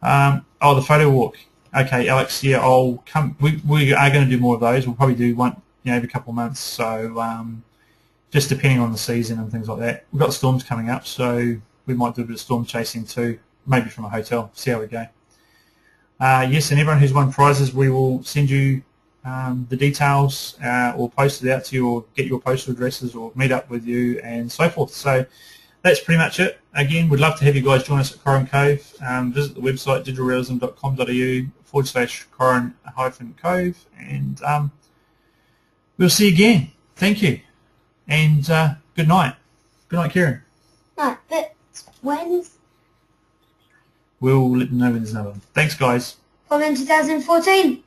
A: Oh, the photo walk. Okay, Alex. Yeah, I'll come. We are going to do more of those. We'll probably do one, you know, every couple of months. So just depending on the season and things like that. We've got storms coming up, so we might do a bit of storm chasing too. Maybe from a hotel. See how we go. Yes, and everyone who's won prizes, we will send you the details or post it out to you, or get your postal addresses, or meet up with you and so forth. So that's pretty much it. Again, we'd love to have you guys join us at Corin Cove. Visit the website digitalrealism.com.au/Corin-Cove, and we'll see you again. Thank you, and good night. Good night, Kieran.
D: No, but when's...
A: We'll let them know when there's another one. Thanks, guys.
D: From in 2014.